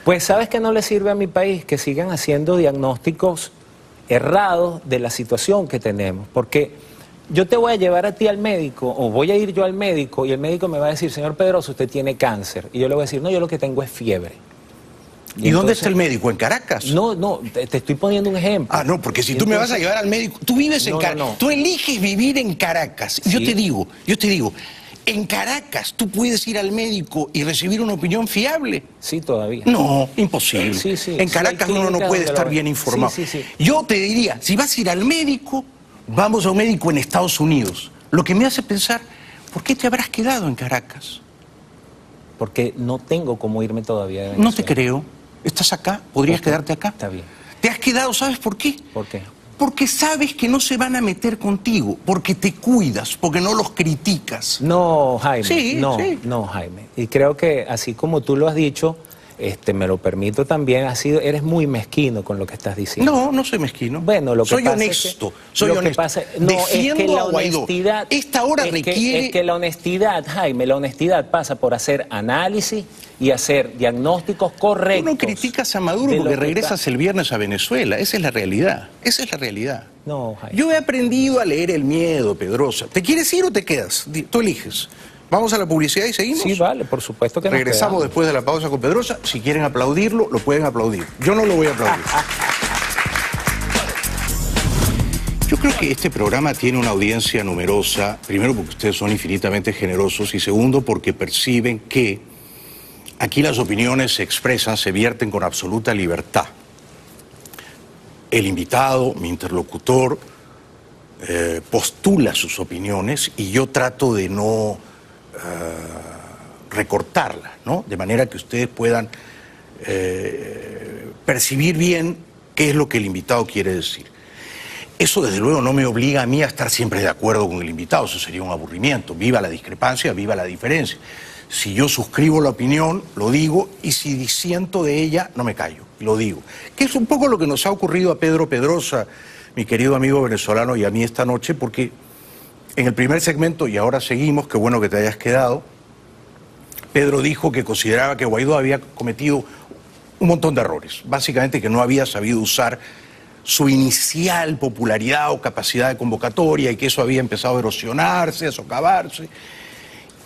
Pues ¿sabes qué no le sirve a mi país? Que sigan haciendo diagnósticos errados de la situación que tenemos. Porque yo te voy a llevar a ti al médico, o voy a ir yo al médico, y el médico me va a decir, señor Pedrosa, usted tiene cáncer. Y yo le voy a decir, no, yo lo que tengo es fiebre. ¿Y dónde está el médico? ¿En Caracas? No, te estoy poniendo un ejemplo. Ah, no, porque si tú me vas a llevar al médico, tú vives en Caracas, tú eliges vivir en Caracas. Sí. Yo te digo, en Caracas tú puedes ir al médico y recibir una opinión fiable. Sí, todavía. No, imposible. Sí, en Caracas uno no puede estar bien informado. Yo te diría, si vas a ir al médico, vamos a un médico en Estados Unidos. Lo que me hace pensar, ¿por qué te habrás quedado en Caracas? Porque no tengo cómo irme todavía de Venezuela. No te creo. ¿Estás acá? ¿Podrías quedarte acá? Está bien. ¿Te has quedado? ¿Sabes por qué? ¿Por qué? Porque sabes que no se van a meter contigo, porque te cuidas, porque no los criticas. No, Jaime, no, Jaime. Y creo que así como tú lo has dicho, me lo permito también, eres muy mezquino con lo que estás diciendo. No soy mezquino. Bueno, lo que soy pasa honesto, es que, soy honesto. Defiendo es que la a Guaidó. Honestidad, esta hora requiere... Es que la honestidad, Jaime, la honestidad pasa por hacer análisis y hacer diagnósticos correctos. Tú no criticas a Maduro porque regresas el viernes a Venezuela. Esa es la realidad. Esa es la realidad. No, Jaime. Yo he aprendido a leer el miedo, Pedrosa. ¿Te quieres ir o te quedas? Tú eliges. ¿Vamos a la publicidad y seguimos? Sí, vale, por supuesto que regresamos después de la pausa con Pedrosa. Si quieren aplaudirlo, lo pueden aplaudir. Yo no lo voy a aplaudir. Yo creo que este programa tiene una audiencia numerosa, primero porque ustedes son infinitamente generosos y segundo porque perciben que aquí las opiniones se expresan, se vierten con absoluta libertad. El invitado, mi interlocutor, postula sus opiniones y yo trato de no recortarlas, ¿no? De manera que ustedes puedan percibir bien qué es lo que el invitado quiere decir. Eso desde luego no me obliga a mí a estar siempre de acuerdo con el invitado, eso sería un aburrimiento. Viva la discrepancia, viva la diferencia. Si yo suscribo la opinión, lo digo, y si disiento de ella, no me callo, lo digo. Que es un poco lo que nos ha ocurrido a Pedro Pedrosa, mi querido amigo venezolano, y a mí esta noche, porque en el primer segmento, y ahora seguimos, qué bueno que te hayas quedado, Pedro dijo que consideraba que Guaidó había cometido un montón de errores. Básicamente que no había sabido usar su inicial popularidad o capacidad de convocatoria y que eso había empezado a erosionarse, a socavarse.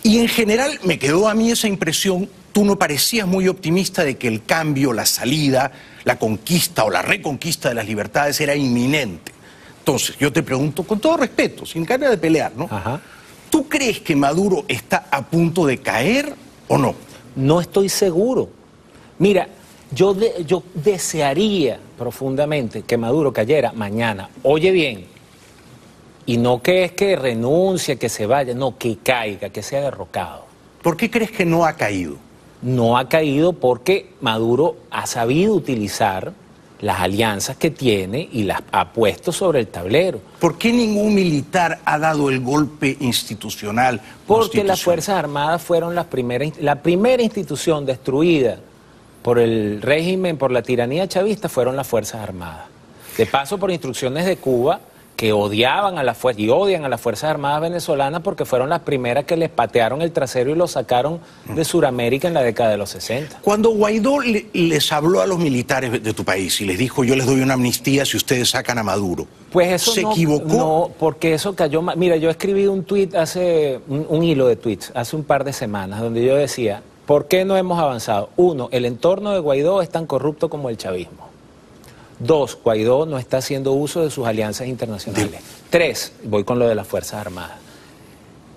Y en general me quedó a mí esa impresión, tú no parecías muy optimista de que el cambio, la salida, la conquista o la reconquista de las libertades era inminente. Entonces, yo te pregunto, con todo respeto, sin ganas de pelear, ¿no? Ajá. ¿Tú crees que Maduro está a punto de caer o no? No estoy seguro. Mira, yo desearía profundamente que Maduro cayera mañana. Oye bien, y no que es que renuncie, que se vaya, no, que caiga, que sea derrocado. ¿Por qué crees que no ha caído? No ha caído porque Maduro ha sabido utilizar las alianzas que tiene y las ha puesto sobre el tablero. ¿Por qué ningún militar ha dado el golpe institucional? Porque las Fuerzas Armadas fueron la primera institución destruida por el régimen, por la tiranía chavista, fueron las Fuerzas Armadas. De paso, por instrucciones de Cuba, que odiaban a las fuerzas y odian a las Fuerzas Armadas venezolanas porque fueron las primeras que les patearon el trasero y los sacaron de Sudamérica en la década de los 60. Cuando Guaidó les habló a los militares de tu país y les dijo, yo les doy una amnistía si ustedes sacan a Maduro, pues eso ¿se equivocó? No, porque eso cayó mal. Mira, yo escribí un tuit un hilo de tweets hace un par de semanas donde yo decía, ¿por qué no hemos avanzado? Uno, el entorno de Guaidó es tan corrupto como el chavismo. 2, Guaidó no está haciendo uso de sus alianzas internacionales. 3, voy con lo de las Fuerzas Armadas.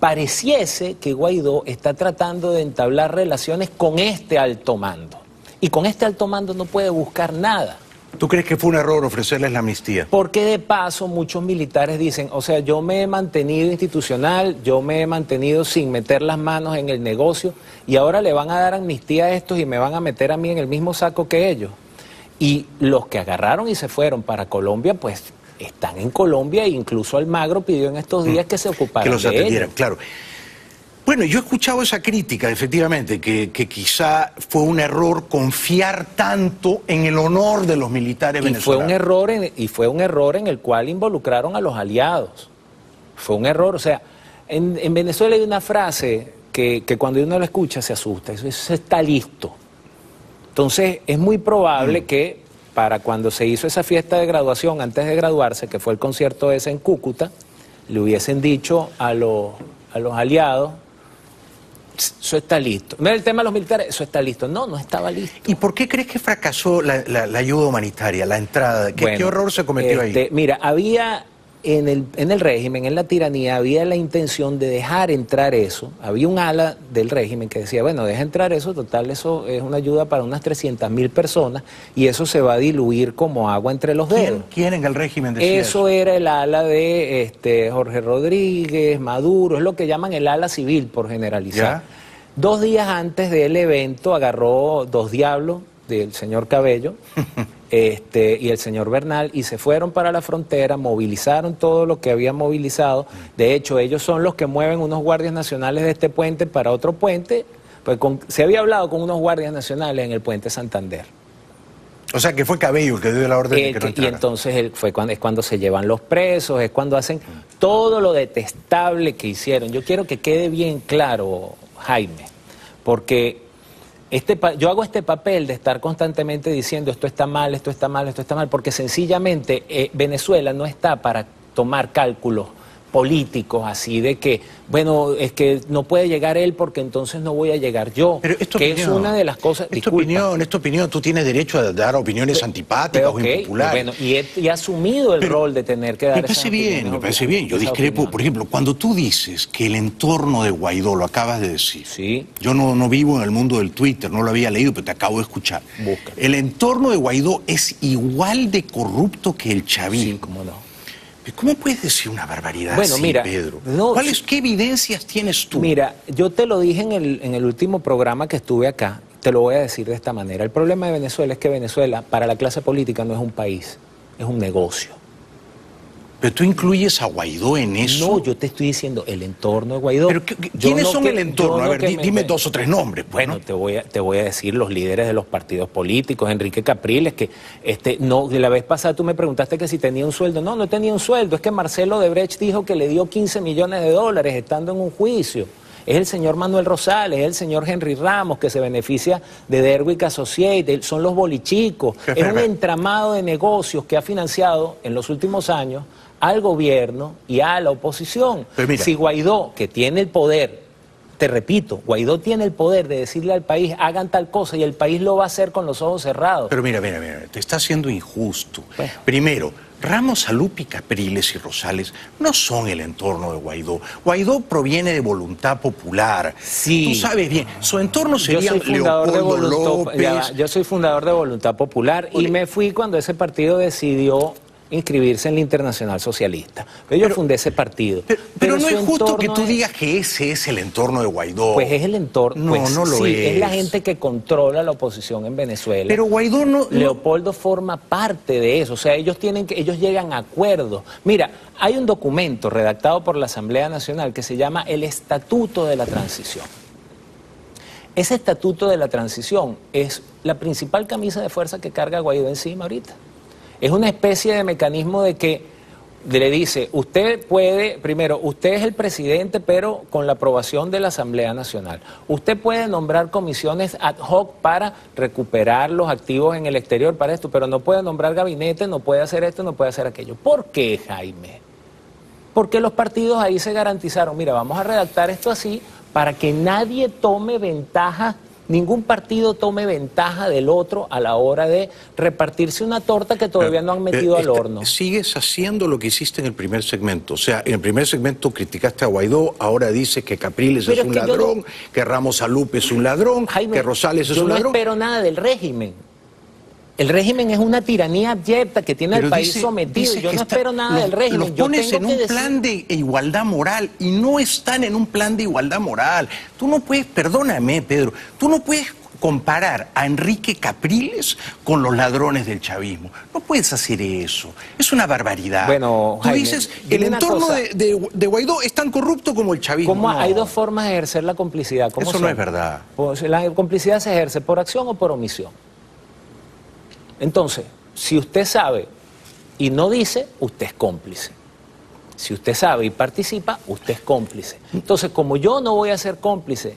Pareciese que Guaidó está tratando de entablar relaciones con este alto mando. Y con este alto mando no puede buscar nada. ¿Tú crees que fue un error ofrecerles la amnistía? Porque de paso muchos militares dicen, o sea, yo me he mantenido institucional, yo me he mantenido sin meter las manos en el negocio y ahora le van a dar amnistía a estos y me van a meter a mí en el mismo saco que ellos. Y los que agarraron y se fueron para Colombia, pues están en Colombia e incluso Almagro pidió en estos días que se ocuparan que los de atendieran, ellos. Claro. Bueno, yo he escuchado esa crítica, efectivamente, que quizá fue un error confiar tanto en el honor de los militares venezolanos. Fue un error en el cual involucraron a los aliados. Fue un error, o sea, en Venezuela hay una frase que cuando uno la escucha se asusta, eso está listo. Entonces, es muy probable que para cuando se hizo esa fiesta de graduación, antes de graduarse, que fue el concierto ese en Cúcuta, le hubiesen dicho a los aliados, eso está listo. Mira el tema de los militares, eso está listo. No, no estaba listo. ¿Y por qué crees que fracasó la ayuda humanitaria, la entrada? ¿Qué error se cometió ahí? Mira, había en el régimen, en la tiranía, había la intención de dejar entrar eso. Había un ala del régimen que decía, bueno, deja entrar eso, total, eso es una ayuda para unas 300.000 personas y eso se va a diluir como agua entre los dedos. ¿Quién en el régimen decía eso? Eso era el ala de Jorge Rodríguez, Maduro, es lo que llaman el ala civil, por generalizar. ¿Ya? 2 días antes del evento agarró 2 diablos del señor Cabello y el señor Bernal y se fueron para la frontera, movilizaron todo lo que habían movilizado. De hecho, ellos son los que mueven unos guardias nacionales de este puente para otro puente, pues se había hablado con unos guardias nacionales en el puente Santander. O sea, que fue Cabello el que dio la orden de que no entrara. Y entonces es cuando se llevan los presos, es cuando hacen todo lo detestable que hicieron. Yo quiero que quede bien claro, Jaime, porque yo hago este papel de estar constantemente diciendo esto está mal, esto está mal, esto está mal, porque sencillamente Venezuela no está para tomar cálculos políticos así de que, bueno, es que no puede llegar él porque entonces no voy a llegar yo. Pero es tu opinión, es una de las cosas. Es tu opinión, tú tienes derecho a dar opiniones antipáticas o impopulares. Bueno, y he asumido el rol de tener que dar me parece bien, yo discrepo. Por ejemplo, cuando tú dices que el entorno de Guaidó, lo acabas de decir, sí. Yo no vivo en el mundo del Twitter, no lo había leído, pero te acabo de escuchar. Busca. El entorno de Guaidó es igual de corrupto que el chavismo. Sí, cómo no. ¿Cómo puedes decir una barbaridad bueno, así, mira, Pedro? No, ¿Qué evidencias tienes tú? Mira, yo te lo dije en el último programa que estuve acá, te lo voy a decir de esta manera. El problema de Venezuela es que Venezuela, para la clase política, no es un país, es un negocio. ¿Pero tú incluyes a Guaidó en eso? No, yo te estoy diciendo el entorno de Guaidó. ¿Pero quiénes son el entorno? A ver, dime 2 o 3 nombres. Bueno, te voy a decir los líderes de los partidos políticos. Enrique Capriles, que de la vez pasada tú me preguntaste que si tenía un sueldo. No, no tenía un sueldo. Es que Marcelo Odebrecht dijo que le dio 15 millones de dólares estando en un juicio. Es el señor Manuel Rosales, es el señor Henry Ramos, que se beneficia de Derwick Associates, son los bolichicos. Es un entramado de negocios que ha financiado en los últimos años al gobierno y a la oposición. Si Guaidó, que tiene el poder, te repito, Guaidó tiene el poder de decirle al país, hagan tal cosa, y el país lo va a hacer con los ojos cerrados. Pero mira, te está siendo injusto. Bueno. Primero, Ramos, Salupi, Capriles y Rosales no son el entorno de Guaidó. Guaidó proviene de Voluntad Popular. Sí. Tú sabes bien, su entorno sería Leopoldo López. Yo soy fundador de Voluntad Popular y me fui cuando ese partido decidió inscribirse en la Internacional Socialista. Yo fundé ese partido. Pero no es justo que tú digas que ese es el entorno de Guaidó. Pues es el entorno. No, pues, no lo sí, es. Es la gente que controla la oposición en Venezuela. Pero Guaidó no... Leopoldo forma parte de eso. O sea, ellos llegan a acuerdos. Mira, hay un documento redactado por la Asamblea Nacional que se llama el Estatuto de la Transición. Ese Estatuto de la Transición es la principal camisa de fuerza que carga Guaidó encima ahorita. Es una especie de mecanismo de que le dice, usted puede, primero, usted es el presidente, pero con la aprobación de la Asamblea Nacional. Usted puede nombrar comisiones ad hoc para recuperar los activos en el exterior para esto, pero no puede nombrar gabinete, no puede hacer esto, no puede hacer aquello. ¿Por qué, Jaime? Porque los partidos ahí se garantizaron, mira, vamos a redactar esto así para que nadie tome ventaja ningún partido tome ventaja del otro a la hora de repartirse una torta que todavía no han metido al horno. Sigues haciendo lo que hiciste en el primer segmento. O sea, en el primer segmento criticaste a Guaidó, ahora dices que Capriles es un ladrón, que Ramos Alup es un ladrón, Jaime, que Rosales es un ladrón. Yo no espero nada del régimen. El régimen es una tiranía abyecta que tiene al país sometido. Yo no espero nada del régimen. Los pones en un plan de igualdad moral y no están en un plan de igualdad moral. Tú no puedes, perdóname, Pedro, tú no puedes comparar a Enrique Capriles con los ladrones del chavismo. No puedes hacer eso. Es una barbaridad. Bueno, tú Jaime, dices, el entorno de Guaidó es tan corrupto como el chavismo. ¿Cómo? No. Hay dos formas de ejercer la complicidad. Eso son? No es verdad. Pues la complicidad se ejerce por acción o por omisión. Entonces, si usted sabe y no dice, usted es cómplice. Si usted sabe y participa, usted es cómplice. Entonces, como yo no voy a ser cómplice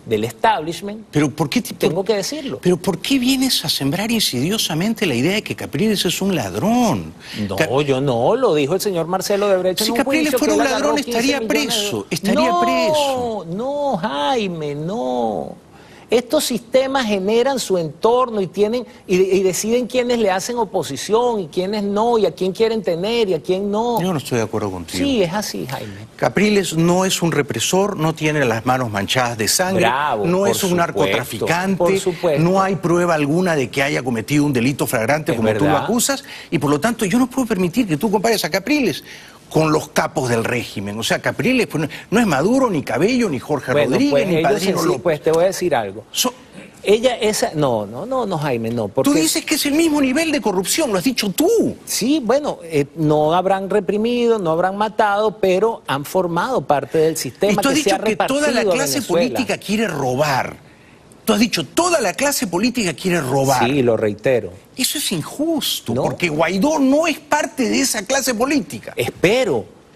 del establishment, pero ¿por qué tengo que decirlo? Pero ¿por qué vienes a sembrar insidiosamente la idea de que Capriles es un ladrón? No, yo no, lo dijo el señor Marcelo Debrecht. Si Capriles fuera un ladrón estaría preso, No, Jaime, no. Estos sistemas generan su entorno y tienen y deciden quiénes le hacen oposición y quiénes no, y a quién quieren tener y a quién no. Yo no estoy de acuerdo contigo. Sí, es así, Jaime. Capriles no es un represor, no tiene las manos manchadas de sangre, Bravo, no es un narcotraficante, no hay prueba alguna de que haya cometido un delito flagrante como tú lo acusas, y por lo tanto yo no puedo permitir que tú compares a Capriles con los capos del régimen. O sea, Capriles pues, no es Maduro, ni Cabello, ni Jorge Rodríguez, pues, ni Padrino López. Pues te voy a decir algo. Ella, esa, no, Jaime, no. Porque tú dices que es el mismo nivel de corrupción, lo has dicho tú. Sí, bueno, no habrán reprimido, no habrán matado, pero han formado parte del sistema. Y tú has dicho que toda la clase política quiere robar. Tú has dicho, toda la clase política quiere robar. Sí, lo reitero. Eso es injusto, porque Guaidó no es parte de esa clase política.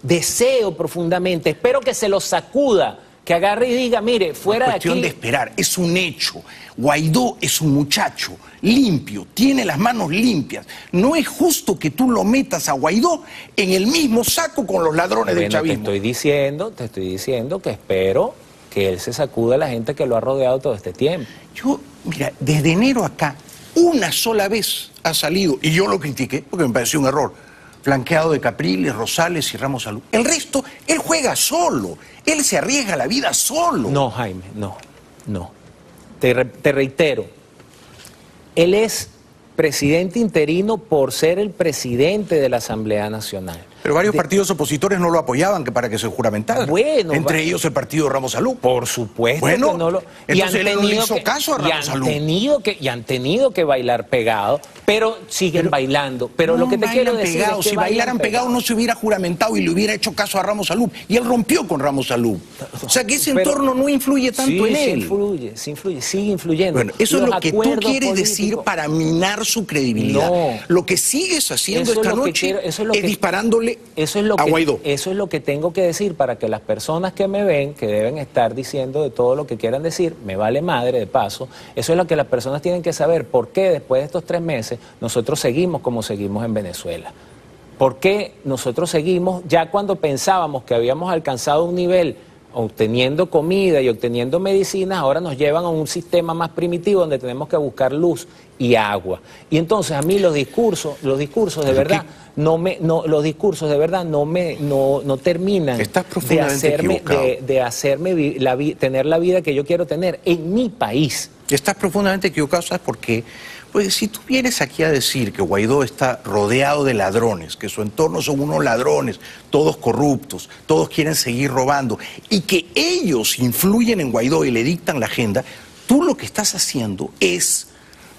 Deseo profundamente, espero que se lo sacuda, que agarre y diga, mire, fuera de aquí. Es cuestión de esperar, es un hecho. Guaidó es un muchacho limpio, tiene las manos limpias. No es justo que tú lo metas a Guaidó en el mismo saco con los ladrones del chavismo. Te estoy diciendo que espero que él se sacude a la gente que lo ha rodeado todo este tiempo. Mira, desde enero acá, una sola vez ha salido, y yo lo critiqué porque me pareció un error, flanqueado de Capriles, Rosales y Ramos Alup. El resto, él juega solo, él se arriesga la vida solo. No, Jaime, no. Te reitero, él es presidente interino por ser el presidente de la Asamblea Nacional. Pero varios partidos opositores no lo apoyaban para que se juramentara. Bueno, entre ellos el partido de Ramos Alup. Por supuesto. Bueno, que no lo... entonces él no le hizo caso a Ramos Alup. Y han tenido que bailar pegado, pero siguen bailando. Pero lo que te quiero decir es que si bailaran pegado no se hubiera juramentado y le hubiera hecho caso a Ramos Alup. Y él rompió con Ramos Alup. O sea que ese entorno no influye tanto en él. Sigue influyendo. Bueno, eso es lo que tú quieres decir para minar su credibilidad. No. Lo que sigues haciendo esta noche es disparándole a Guaidó. Eso es lo que tengo que decir para que las personas que me ven, que deben estar diciendo de todo lo que quieran decir, me vale madre de paso, eso es lo que las personas tienen que saber, por qué después de estos 3 meses nosotros seguimos como seguimos en Venezuela. ¿Por qué nosotros seguimos ya cuando pensábamos que habíamos alcanzado un nivel obteniendo comida y obteniendo medicinas, ahora nos llevan a un sistema más primitivo donde tenemos que buscar luz y agua? Y entonces a mí los discursos de verdad no terminan de hacerme tener la vida que yo quiero tener en mi país. Estás profundamente equivocado, ¿sabes por qué? Pues si tú vienes aquí a decir que Guaidó está rodeado de ladrones, que su entorno son unos ladrones, todos corruptos, todos quieren seguir robando, y que ellos influyen en Guaidó y le dictan la agenda, tú lo que estás haciendo es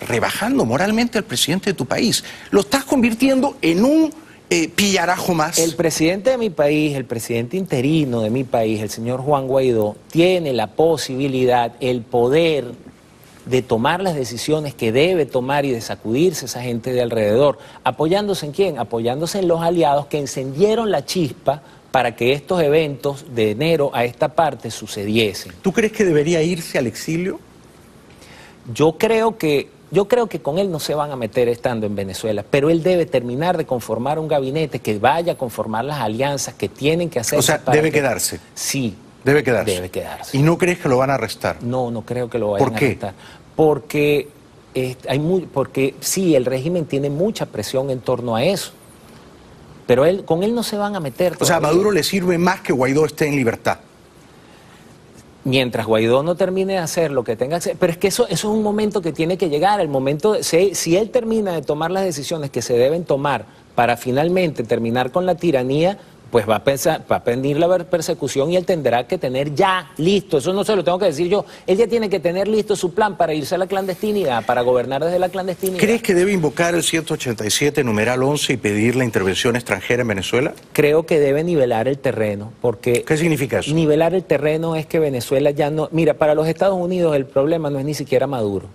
rebajando moralmente al presidente de tu país. Lo estás convirtiendo en un pillarajo más. El presidente de mi país, el presidente interino de mi país, el señor Juan Guaidó, tiene la posibilidad, el poder de tomar las decisiones que debe tomar y de sacudirse esa gente de alrededor. ¿Apoyándose en quién? Apoyándose en los aliados que encendieron la chispa para que estos eventos de enero a esta parte sucediesen. ¿Tú crees que debería irse al exilio? Yo creo que con él no se van a meter estando en Venezuela, pero él debe terminar de conformar un gabinete que vaya a conformar las alianzas que tienen que hacer. O sea, debe quedarse. Sí. Debe quedarse. Debe quedarse. ¿Y no crees que lo van a arrestar? No, no creo que lo vayan ¿Por qué? a arrestar. Porque, porque sí, el régimen tiene mucha presión en torno a eso. Pero con él no se van a meter todavía. O sea, a Maduro le sirve más que Guaidó esté en libertad. Mientras Guaidó no termine de hacer lo que tenga que hacer, pero es que eso es un momento que tiene que llegar, el momento, si él termina de tomar las decisiones que se deben tomar para finalmente terminar con la tiranía, pues va a venir la persecución y él tendrá que tener ya listo, eso no se lo tengo que decir yo, él ya tiene que tener listo su plan para irse a la clandestinidad, para gobernar desde la clandestinidad. ¿Crees que debe invocar el 187 numeral 11 y pedir la intervención extranjera en Venezuela? Creo que debe nivelar el terreno, porque... ¿Qué significa eso? Nivelar el terreno es que Venezuela ya no... Mira, para los Estados Unidos el problema no es ni siquiera Maduro.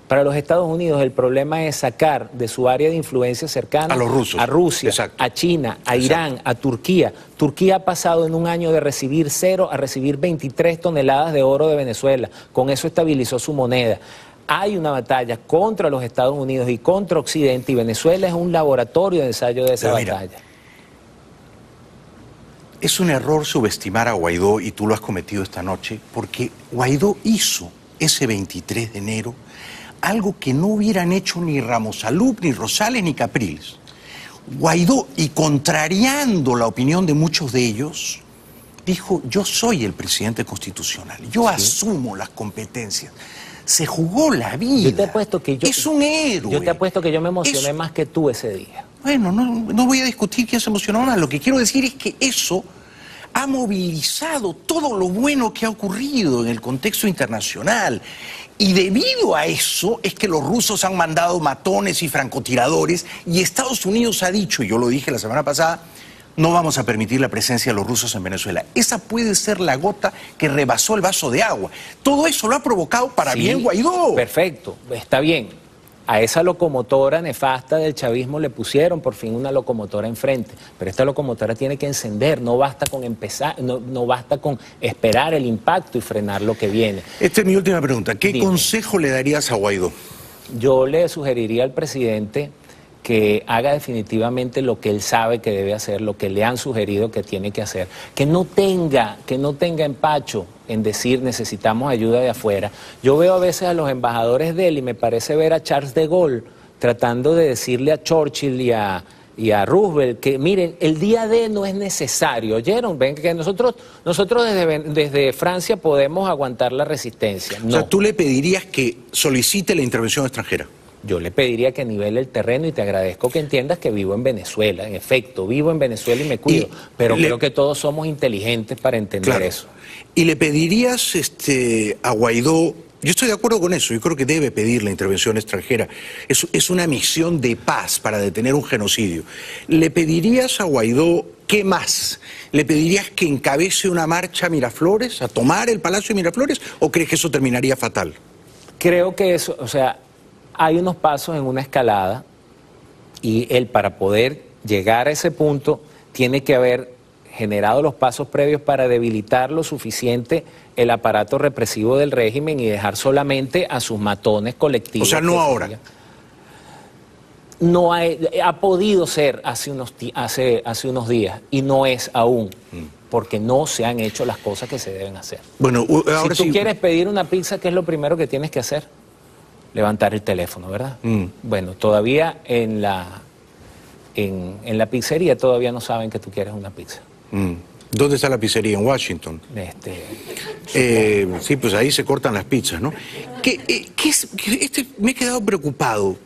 Para los Estados Unidos el problema es sacar de su área de influencia cercana a los rusos, a Rusia, exacto, a China, a Irán, a Turquía. Turquía ha pasado en un año de recibir 0 a recibir 23 toneladas de oro de Venezuela. Con eso estabilizó su moneda. Hay una batalla contra los Estados Unidos y contra Occidente y Venezuela es un laboratorio de ensayo de esa batalla. Es un error subestimar a Guaidó y tú lo has cometido esta noche porque Guaidó hizo ese 23 de enero algo que no hubieran hecho ni Ramos Alup, ni Rosales, ni Capriles. Guaidó, y contrariando la opinión de muchos de ellos, dijo, yo soy el presidente constitucional, yo asumo las competencias. Se jugó la vida. Yo te apuesto que es un héroe. Yo te apuesto que yo me emocioné más que tú ese día. Bueno, no voy a discutir quién se emocionó más. Lo que quiero decir es que eso ha movilizado todo lo bueno que ha ocurrido en el contexto internacional. Y debido a eso es que los rusos han mandado matones y francotiradores y Estados Unidos ha dicho, y yo lo dije la semana pasada, no vamos a permitir la presencia de los rusos en Venezuela. Esa puede ser la gota que rebasó el vaso de agua. Todo eso lo ha provocado para bien Guaidó. Perfecto, está bien. A esa locomotora nefasta del chavismo le pusieron por fin una locomotora enfrente, pero esta locomotora tiene que encender, no basta con empezar, no basta con esperar el impacto y frenar lo que viene. Esta es mi última pregunta. ¿Qué consejo le darías a Guaidó? Yo le sugeriría al presidente que haga definitivamente lo que él sabe que debe hacer, lo que le han sugerido que tiene que hacer, que no tenga empacho en decir necesitamos ayuda de afuera. Yo veo a veces a los embajadores de él y me parece ver a Charles de Gaulle tratando de decirle a Churchill y a Roosevelt que miren, el día D no es necesario, ¿oyeron? Ven que nosotros desde Francia podemos aguantar la resistencia. No. O sea, tú le pedirías que solicite la intervención extranjera. Yo le pediría que nivele el terreno y te agradezco que entiendas que vivo en Venezuela. En efecto, vivo en Venezuela y me cuido. Pero creo que todos somos inteligentes para entender eso. ¿Y le pedirías a Guaidó? Yo estoy de acuerdo con eso. Yo creo que debe pedir la intervención extranjera. Es una misión de paz para detener un genocidio. ¿Le pedirías a Guaidó qué más? ¿Le pedirías que encabece una marcha a Miraflores, a tomar el Palacio de Miraflores? ¿O crees que eso terminaría fatal? Creo que eso, o sea, hay unos pasos en una escalada y él para poder llegar a ese punto tiene que haber generado los pasos previos para debilitar lo suficiente el aparato represivo del régimen y dejar solamente a sus matones colectivos. O sea, no ahora. No ha podido ser hace unos días y no es aún, porque no se han hecho las cosas que se deben hacer. Bueno, ahora si tú quieres pedir una pizza, ¿qué es lo primero que tienes que hacer? Levantar el teléfono, ¿verdad? Bueno, todavía en la pizzería todavía no saben que tú quieres una pizza. ¿Dónde está la pizzería? En Washington. Sí, pues ahí se cortan las pizzas, ¿no? Me he quedado preocupado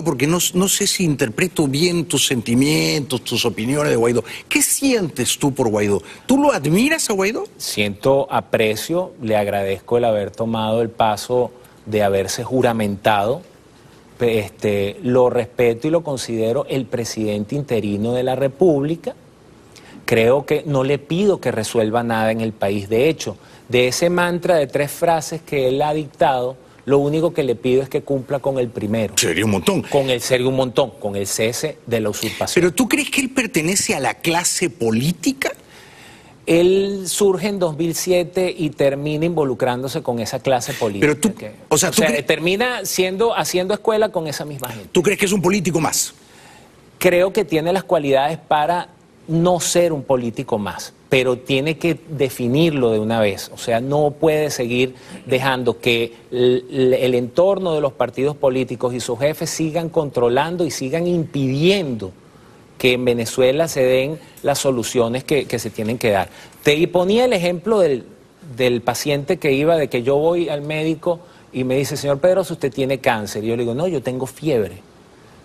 porque no sé si interpreto bien tus sentimientos, tus opiniones de Guaidó. ¿Qué sientes tú por Guaidó? ¿Tú lo admiras a Guaidó? Siento aprecio, le agradezco el haber tomado el paso de haberse juramentado. Lo respeto y lo considero el presidente interino de la República. Creo que no le pido que resuelva nada en el país. De hecho, de ese mantra de 3 frases que él ha dictado, lo único que le pido es que cumpla con el primero. Sería un montón. Sería un montón, con el cese de la usurpación. ¿Pero tú crees que él pertenece a la clase política? Él surge en 2007 y termina involucrándose con esa clase política. Pero tú, termina haciendo escuela con esa misma gente. ¿Tú crees que es un político más? Creo que tiene las cualidades para no ser un político más, pero tiene que definirlo de una vez. O sea, no puede seguir dejando que el entorno de los partidos políticos y sus jefes sigan controlando y sigan impidiendo que en Venezuela se den las soluciones que se tienen que dar. Te ponía el ejemplo del paciente que iba, de que yo voy al médico y me dice, señor Pedrosa, usted tiene cáncer. Y yo le digo, no, yo tengo fiebre.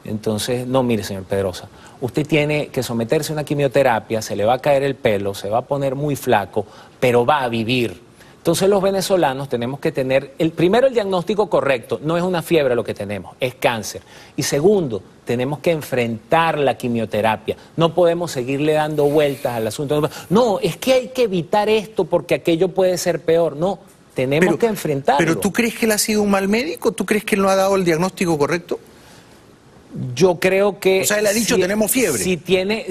Entonces, no, mire, señor Pedrosa, usted tiene que someterse a una quimioterapia, se le va a caer el pelo, se va a poner muy flaco, pero va a vivir. Entonces los venezolanos tenemos que tener, primero el diagnóstico correcto, no es una fiebre lo que tenemos, es cáncer. Y segundo, tenemos que enfrentar la quimioterapia, no podemos seguirle dando vueltas al asunto. No, es que hay que evitar esto porque aquello puede ser peor, no, tenemos que enfrentarlo. ¿Pero tú crees que él ha sido un mal médico? ¿Tú crees que él no ha dado el diagnóstico correcto? Yo creo que... O sea, él ha dicho, tenemos fiebre.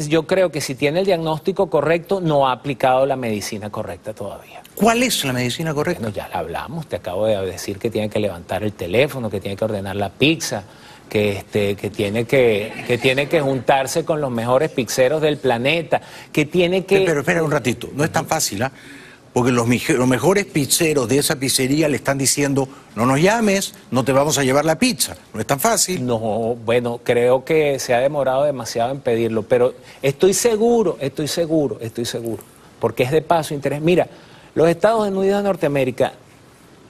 Yo creo que si tiene el diagnóstico correcto, no ha aplicado la medicina correcta todavía. ¿Cuál es la medicina correcta? Bueno, ya la hablamos, te acabo de decir que tiene que levantar el teléfono, que tiene que ordenar la pizza, que tiene que juntarse con los mejores pizzeros del planeta, que tiene que... Pero espera un ratito, no es tan fácil, ¿ah? Porque los mejores pizzeros de esa pizzería le están diciendo, no nos llames, no te vamos a llevar la pizza. No es tan fácil. No, bueno, creo que se ha demorado demasiado en pedirlo, pero estoy seguro, porque es de paso interés. Mira, los Estados Unidos de Norteamérica,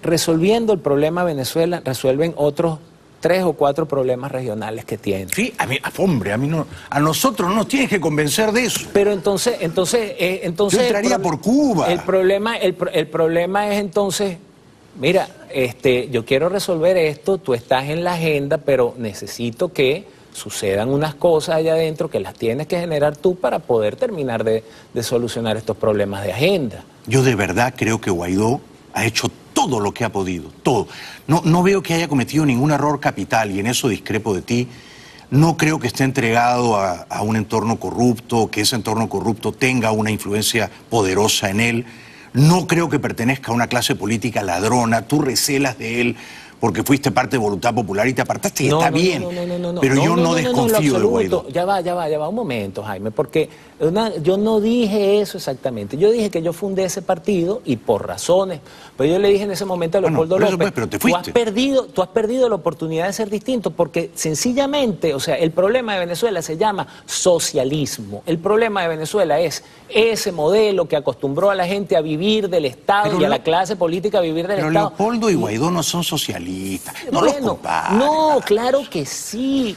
resolviendo el problema de Venezuela, resuelven otros 3 o 4 problemas regionales que tienen. Sí, hombre, a nosotros no nos tienes que convencer de eso. Pero entonces yo entraría por Cuba. El problema es entonces, mira, yo quiero resolver esto, tú estás en la agenda, pero necesito que sucedan unas cosas allá adentro que las tienes que generar tú para poder terminar de solucionar estos problemas de agenda. Yo de verdad creo que Guaidó ha hecho todo lo que ha podido, todo. No veo que haya cometido ningún error capital y en eso discrepo de ti. No creo que esté entregado a un entorno corrupto, que ese entorno corrupto tenga una influencia poderosa en él. No creo que pertenezca a una clase política ladrona. Tú recelas de él porque fuiste parte de Voluntad Popular y te apartaste y está bien. Pero yo no desconfío de Guaidó. Ya va, un momento, Jaime, porque yo no dije eso exactamente. Yo dije que yo fundé ese partido y por razones. Pero yo le dije en ese momento a Leopoldo López, pero te fuiste. Tú has perdido la oportunidad de ser distinto porque sencillamente, o sea, el problema de Venezuela se llama socialismo. El problema de Venezuela es ese modelo que acostumbró a la gente a vivir del Estado y a la clase política a vivir del Estado. Pero Leopoldo y Guaidó no son socialistas. No los compares. No, claro que sí,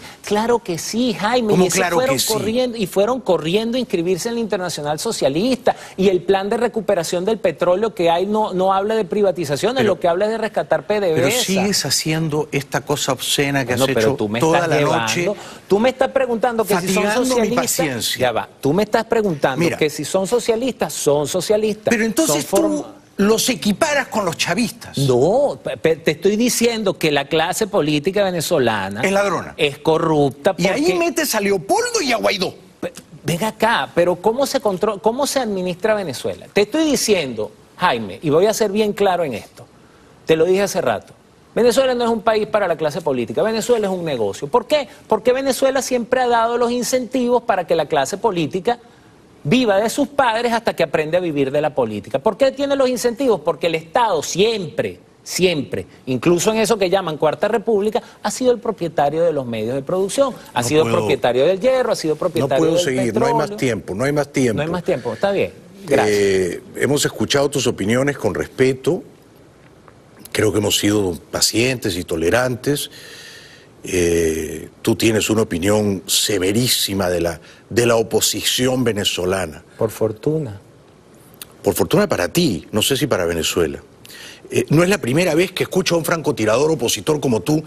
Jaime. ¿Cómo y claro fueron que sí? fueron corriendo a inscribirse en la Internacional Socialista. Y el plan de recuperación del petróleo que hay no habla de privatizaciones, lo que habla es de rescatar PDVSA. Pero sigues haciendo esta cosa obscena que has hecho toda la noche. Tú me estás preguntando que si son socialistas. Mi paciencia. Ya va. Tú me estás preguntando que si son socialistas, son socialistas. Pero entonces tú los equiparas con los chavistas. No, te estoy diciendo que la clase política venezolana es ladrona, es corrupta. Y ahí metes a Leopoldo y a Guaidó. Ven acá, pero ¿cómo se administra Venezuela? Te estoy diciendo, Jaime, y voy a ser bien claro en esto, te lo dije hace rato, Venezuela no es un país para la clase política, Venezuela es un negocio. ¿Por qué? Porque Venezuela siempre ha dado los incentivos para que la clase política viva de sus padres hasta que aprende a vivir de la política. ¿Por qué tiene los incentivos? Porque el Estado siempre, incluso en eso que llaman Cuarta República, ha sido el propietario de los medios de producción, ha sido propietario del hierro, ha sido propietario del petróleo. No hay más tiempo. No hay más tiempo, está bien, gracias. Hemos escuchado tus opiniones con respeto, creo que hemos sido pacientes y tolerantes. Tú tienes una opinión severísima de la oposición venezolana. Por fortuna. Por fortuna para ti, no sé si para Venezuela. No es la primera vez que escucho a un francotirador opositor como tú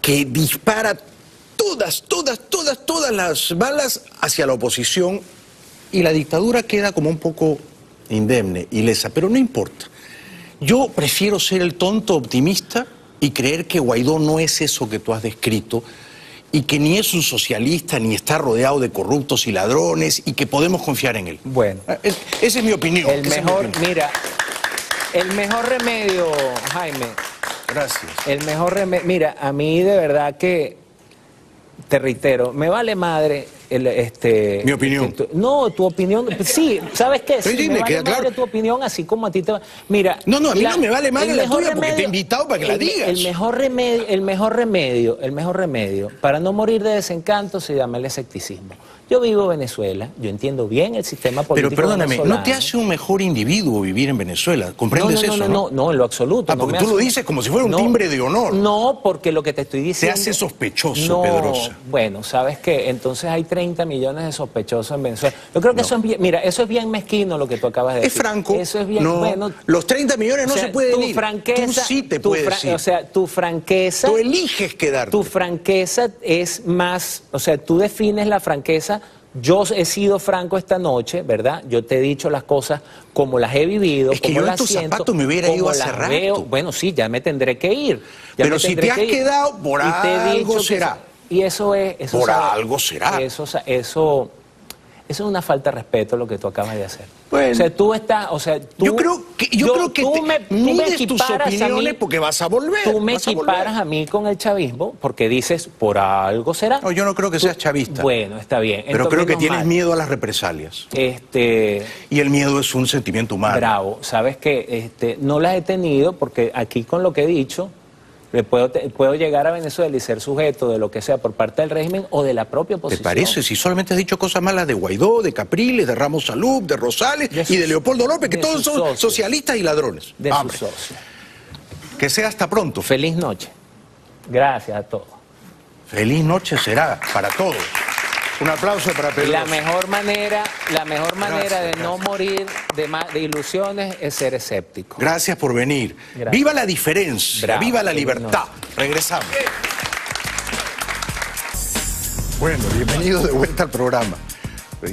que dispara todas las balas hacia la oposición y la dictadura queda como un poco indemne, ilesa, pero no importa. Yo prefiero ser el tonto optimista y creer que Guaidó no es eso que tú has descrito y que ni es un socialista ni está rodeado de corruptos y ladrones y que podemos confiar en él. Bueno. Esa es mi opinión. Mira, el mejor remedio, Jaime. Gracias. El mejor remedio, mira, a mí de verdad que, te reitero, me vale madre Mi opinión. No, tu opinión. Sí, ¿sabes qué? Sí, Sí, me me queda vale claro. tu opinión, así como a ti te va. Mira. No, a mí no me vale madre el la mejor tuya porque te he invitado para que la digas. El mejor remedio para no morir de desencanto se llama el escepticismo. Yo vivo en Venezuela, yo entiendo bien el sistema político Pero perdóname, venezolano. ¿no te hace un mejor individuo vivir en Venezuela? ¿Comprendes eso? No, en lo absoluto. Ah, porque tú lo dices como si fuera un timbre de honor. No, porque lo que te estoy diciendo... Te hace sospechoso, Pedrosa. Bueno, ¿sabes qué? Entonces hay 30 millones de sospechosos en Venezuela. Yo creo que eso es bien... Mira, eso es bien mezquino lo que tú acabas de decir. Es franco. Eso es bien... No, bueno, los 30 millones no se pueden ir. Franqueza, tú sí te puedes ir. O sea, tu franqueza... Tú eliges quedarte. Tu franqueza es más... O sea, tú defines la franqueza... Yo he sido franco esta noche, ¿verdad? Yo te he dicho las cosas como las he vivido, es que como yo las en tus siento, zapatos me hubiera ido hace rato. Veo. Bueno, sí, ya me tendré que ir. Pero si te has quedado, por algo será. Y eso es... Eso, por ¿sabes? algo será. Eso es una falta de respeto lo que tú acabas de hacer. Bueno, o sea, tú estás... O sea, tú, yo creo que tú mides tus opiniones porque vas a volver. Tú me equiparas a mí con el chavismo porque dices, por algo será. No, yo no creo que seas chavista. Bueno, está bien. Pero entonces, creo que tienes miedo a las represalias. Y el miedo es un sentimiento humano. Bravo. Sabes que no las he tenido porque aquí con lo que he dicho... Puedo llegar a Venezuela y ser sujeto de lo que sea por parte del régimen o de la propia oposición. ¿Te parece? Si solamente has dicho cosas malas de Guaidó, de Capriles, de Ramos Salud, de Rosales y de Leopoldo López, que todos son socialistas y ladrones. De sus socios. Que sea hasta pronto. Feliz noche. Gracias a todos. Feliz noche será para todos. Un aplauso para Pedro. La mejor manera de no morir de ilusiones es ser escéptico. Gracias por venir. Gracias. Viva la diferencia, Bravo, viva la libertad. Regresamos. Bueno, bienvenidos de vuelta al programa.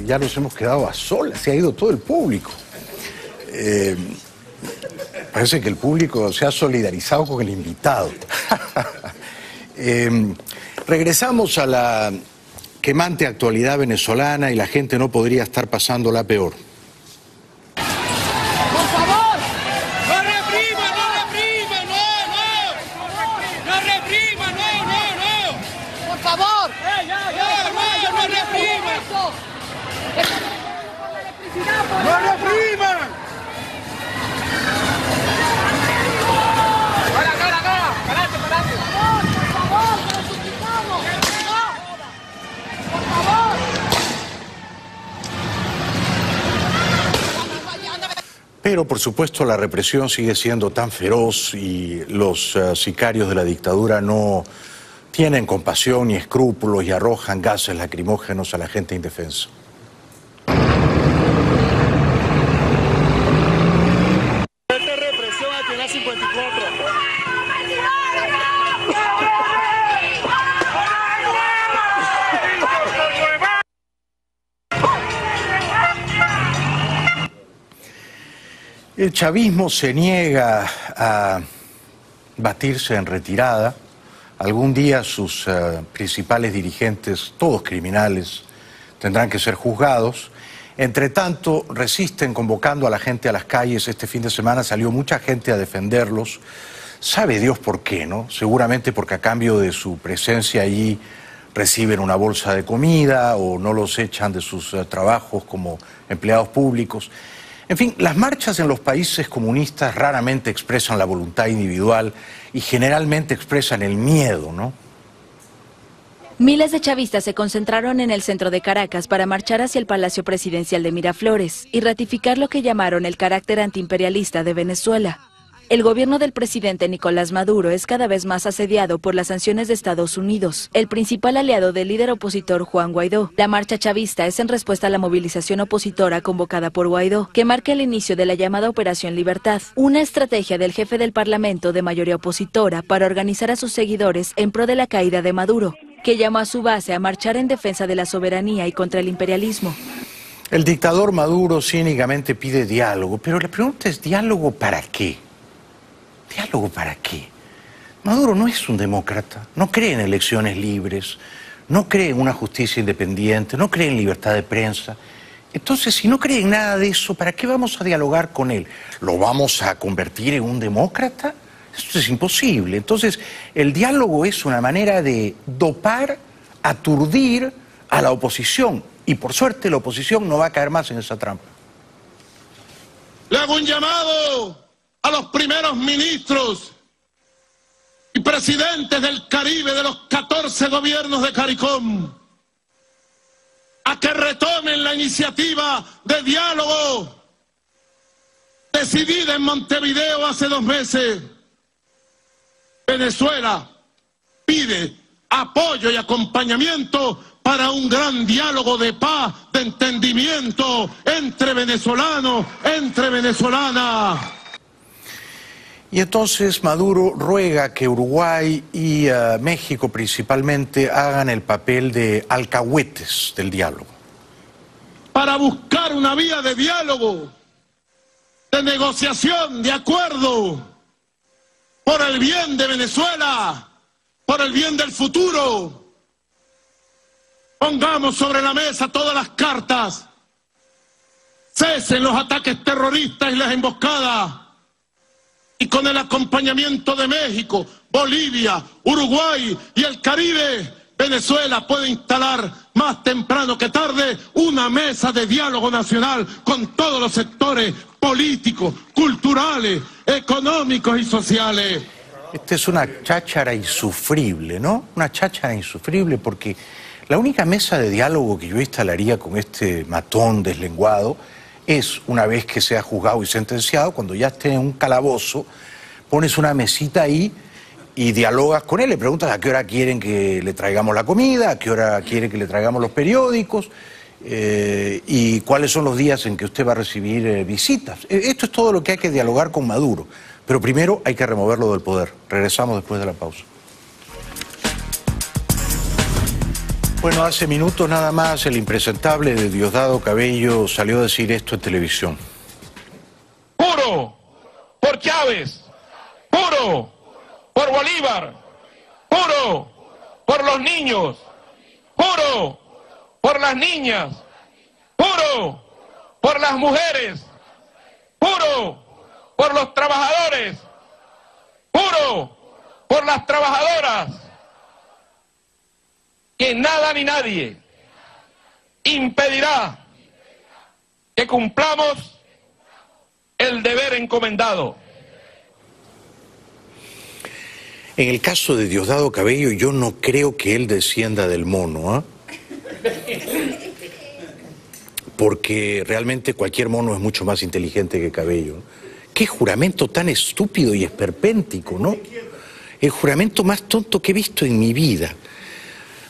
Ya nos hemos quedado a solas, se ha ido todo el público. Parece que el público se ha solidarizado con el invitado. Regresamos a la quemante actualidad venezolana y la gente no podría estar pasándola peor. ¡Por favor! ¡No reprima, no reprima! ¡No, no! ¡No reprima, no! ¡Por favor! ¡No reprima! ¡No reprima! ¡Parate! ¡Por favor! ¡Te lo suplicamos! ¡No! ¡Por favor! Pero, por supuesto, la represión sigue siendo tan feroz y los sicarios de la dictadura no tienen compasión ni escrúpulos y arrojan gases lacrimógenos a la gente indefensa. Esta represión aquí en la 54. El chavismo se niega a batirse en retirada. Algún día sus principales dirigentes, todos criminales, tendrán que ser juzgados. Entre tanto, resisten convocando a la gente a las calles. Este fin de semana salió mucha gente a defenderlos. Sabe Dios por qué, ¿no? Seguramente porque a cambio de su presencia allí reciben una bolsa de comida o no los echan de sus trabajos como empleados públicos. En fin, las marchas en los países comunistas raramente expresan la voluntad individual y generalmente expresan el miedo, ¿no? Miles de chavistas se concentraron en el centro de Caracas para marchar hacia el Palacio Presidencial de Miraflores y ratificar lo que llamaron el carácter antiimperialista de Venezuela. El gobierno del presidente Nicolás Maduro es cada vez más asediado por las sanciones de Estados Unidos, el principal aliado del líder opositor Juan Guaidó. La marcha chavista es en respuesta a la movilización opositora convocada por Guaidó, que marca el inicio de la llamada Operación Libertad, una estrategia del jefe del Parlamento de mayoría opositora para organizar a sus seguidores en pro de la caída de Maduro, que llamó a su base a marchar en defensa de la soberanía y contra el imperialismo. El dictador Maduro cínicamente pide diálogo, pero la pregunta es, ¿diálogo para qué? ¿Diálogo para qué? Maduro no es un demócrata, no cree en elecciones libres, no cree en una justicia independiente, no cree en libertad de prensa. Entonces, si no cree en nada de eso, ¿para qué vamos a dialogar con él? ¿Lo vamos a convertir en un demócrata? Esto es imposible. Entonces, el diálogo es una manera de dopar, aturdir a la oposición. Y por suerte la oposición no va a caer más en esa trampa. Le hago un llamado a los primeros ministros y presidentes del Caribe de los 14 gobiernos de CARICOM a que retomen la iniciativa de diálogo decidida en Montevideo hace 2 meses. Venezuela pide apoyo y acompañamiento para un gran diálogo de paz, de entendimiento entre venezolanos, entre venezolanas. Y entonces Maduro ruega que Uruguay y México principalmente hagan el papel de alcahuetes del diálogo. Para buscar una vía de diálogo, de negociación, de acuerdo, por el bien de Venezuela, por el bien del futuro. Pongamos sobre la mesa todas las cartas. Cesen los ataques terroristas y las emboscadas. Y con el acompañamiento de México, Bolivia, Uruguay y el Caribe, Venezuela puede instalar más temprano que tarde una mesa de diálogo nacional con todos los sectores políticos, culturales, económicos y sociales. Esta es una cháchara insufrible, ¿no? Una cháchara insufrible porque la única mesa de diálogo que yo instalaría con este matón deslenguado es, una vez que sea juzgado y sentenciado, cuando ya esté en un calabozo, pones una mesita ahí y dialogas con él, le preguntas a qué hora quieren que le traigamos la comida, a qué hora quieren que le traigamos los periódicos y cuáles son los días en que usted va a recibir visitas. Esto es todo lo que hay que dialogar con Maduro, pero primero hay que removerlo del poder. Regresamos después de la pausa. Bueno, hace minutos nada más el impresentable de Diosdado Cabello salió a decir esto en televisión. Juro por Chávez, juro por Bolívar, juro por los niños, juro por las niñas, juro por las mujeres, juro por los trabajadores, juro por las trabajadoras, que nada ni nadie impedirá que cumplamos el deber encomendado. En el caso de Diosdado Cabello, yo no creo que él descienda del mono, porque realmente cualquier mono es mucho más inteligente que Cabello. Qué juramento tan estúpido y esperpéntico, ¿no? El juramento más tonto que he visto en mi vida.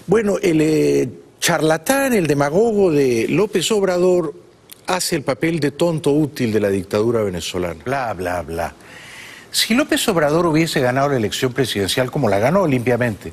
Bueno, el charlatán, el demagogo de López Obrador hace el papel de tonto útil de la dictadura venezolana. Bla, bla, bla. Si López Obrador hubiese ganado la elección presidencial como la ganó limpiamente,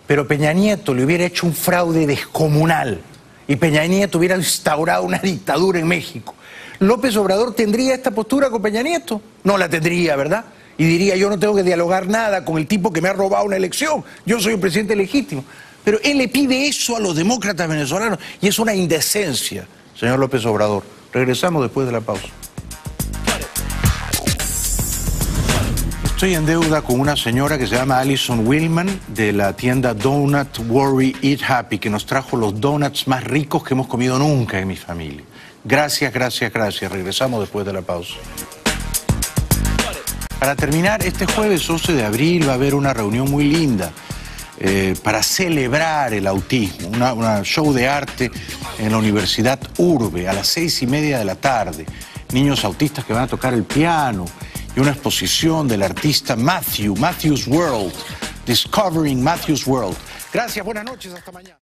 pero Peña Nieto le hubiera hecho un fraude descomunal y Peña Nieto hubiera instaurado una dictadura en México, ¿López Obrador tendría esta postura con Peña Nieto? No la tendría, ¿verdad? Y diría, yo no tengo que dialogar nada con el tipo que me ha robado una elección, yo soy un presidente legítimo. Pero él le pide eso a los demócratas venezolanos y es una indecencia, señor López Obrador. Regresamos después de la pausa. Estoy en deuda con una señora que se llama Alison Willman de la tienda Donut Worry Eat Happy, que nos trajo los donuts más ricos que hemos comido nunca en mi familia. Gracias, gracias, gracias. Regresamos después de la pausa. Para terminar, este jueves 11 de abril va a haber una reunión muy linda para celebrar el autismo, una show de arte en la Universidad Urbe a las 6:30 de la tarde. Niños autistas que van a tocar el piano y una exposición del artista Matthew's World, Discovering Matthew's World. Gracias, buenas noches, hasta mañana.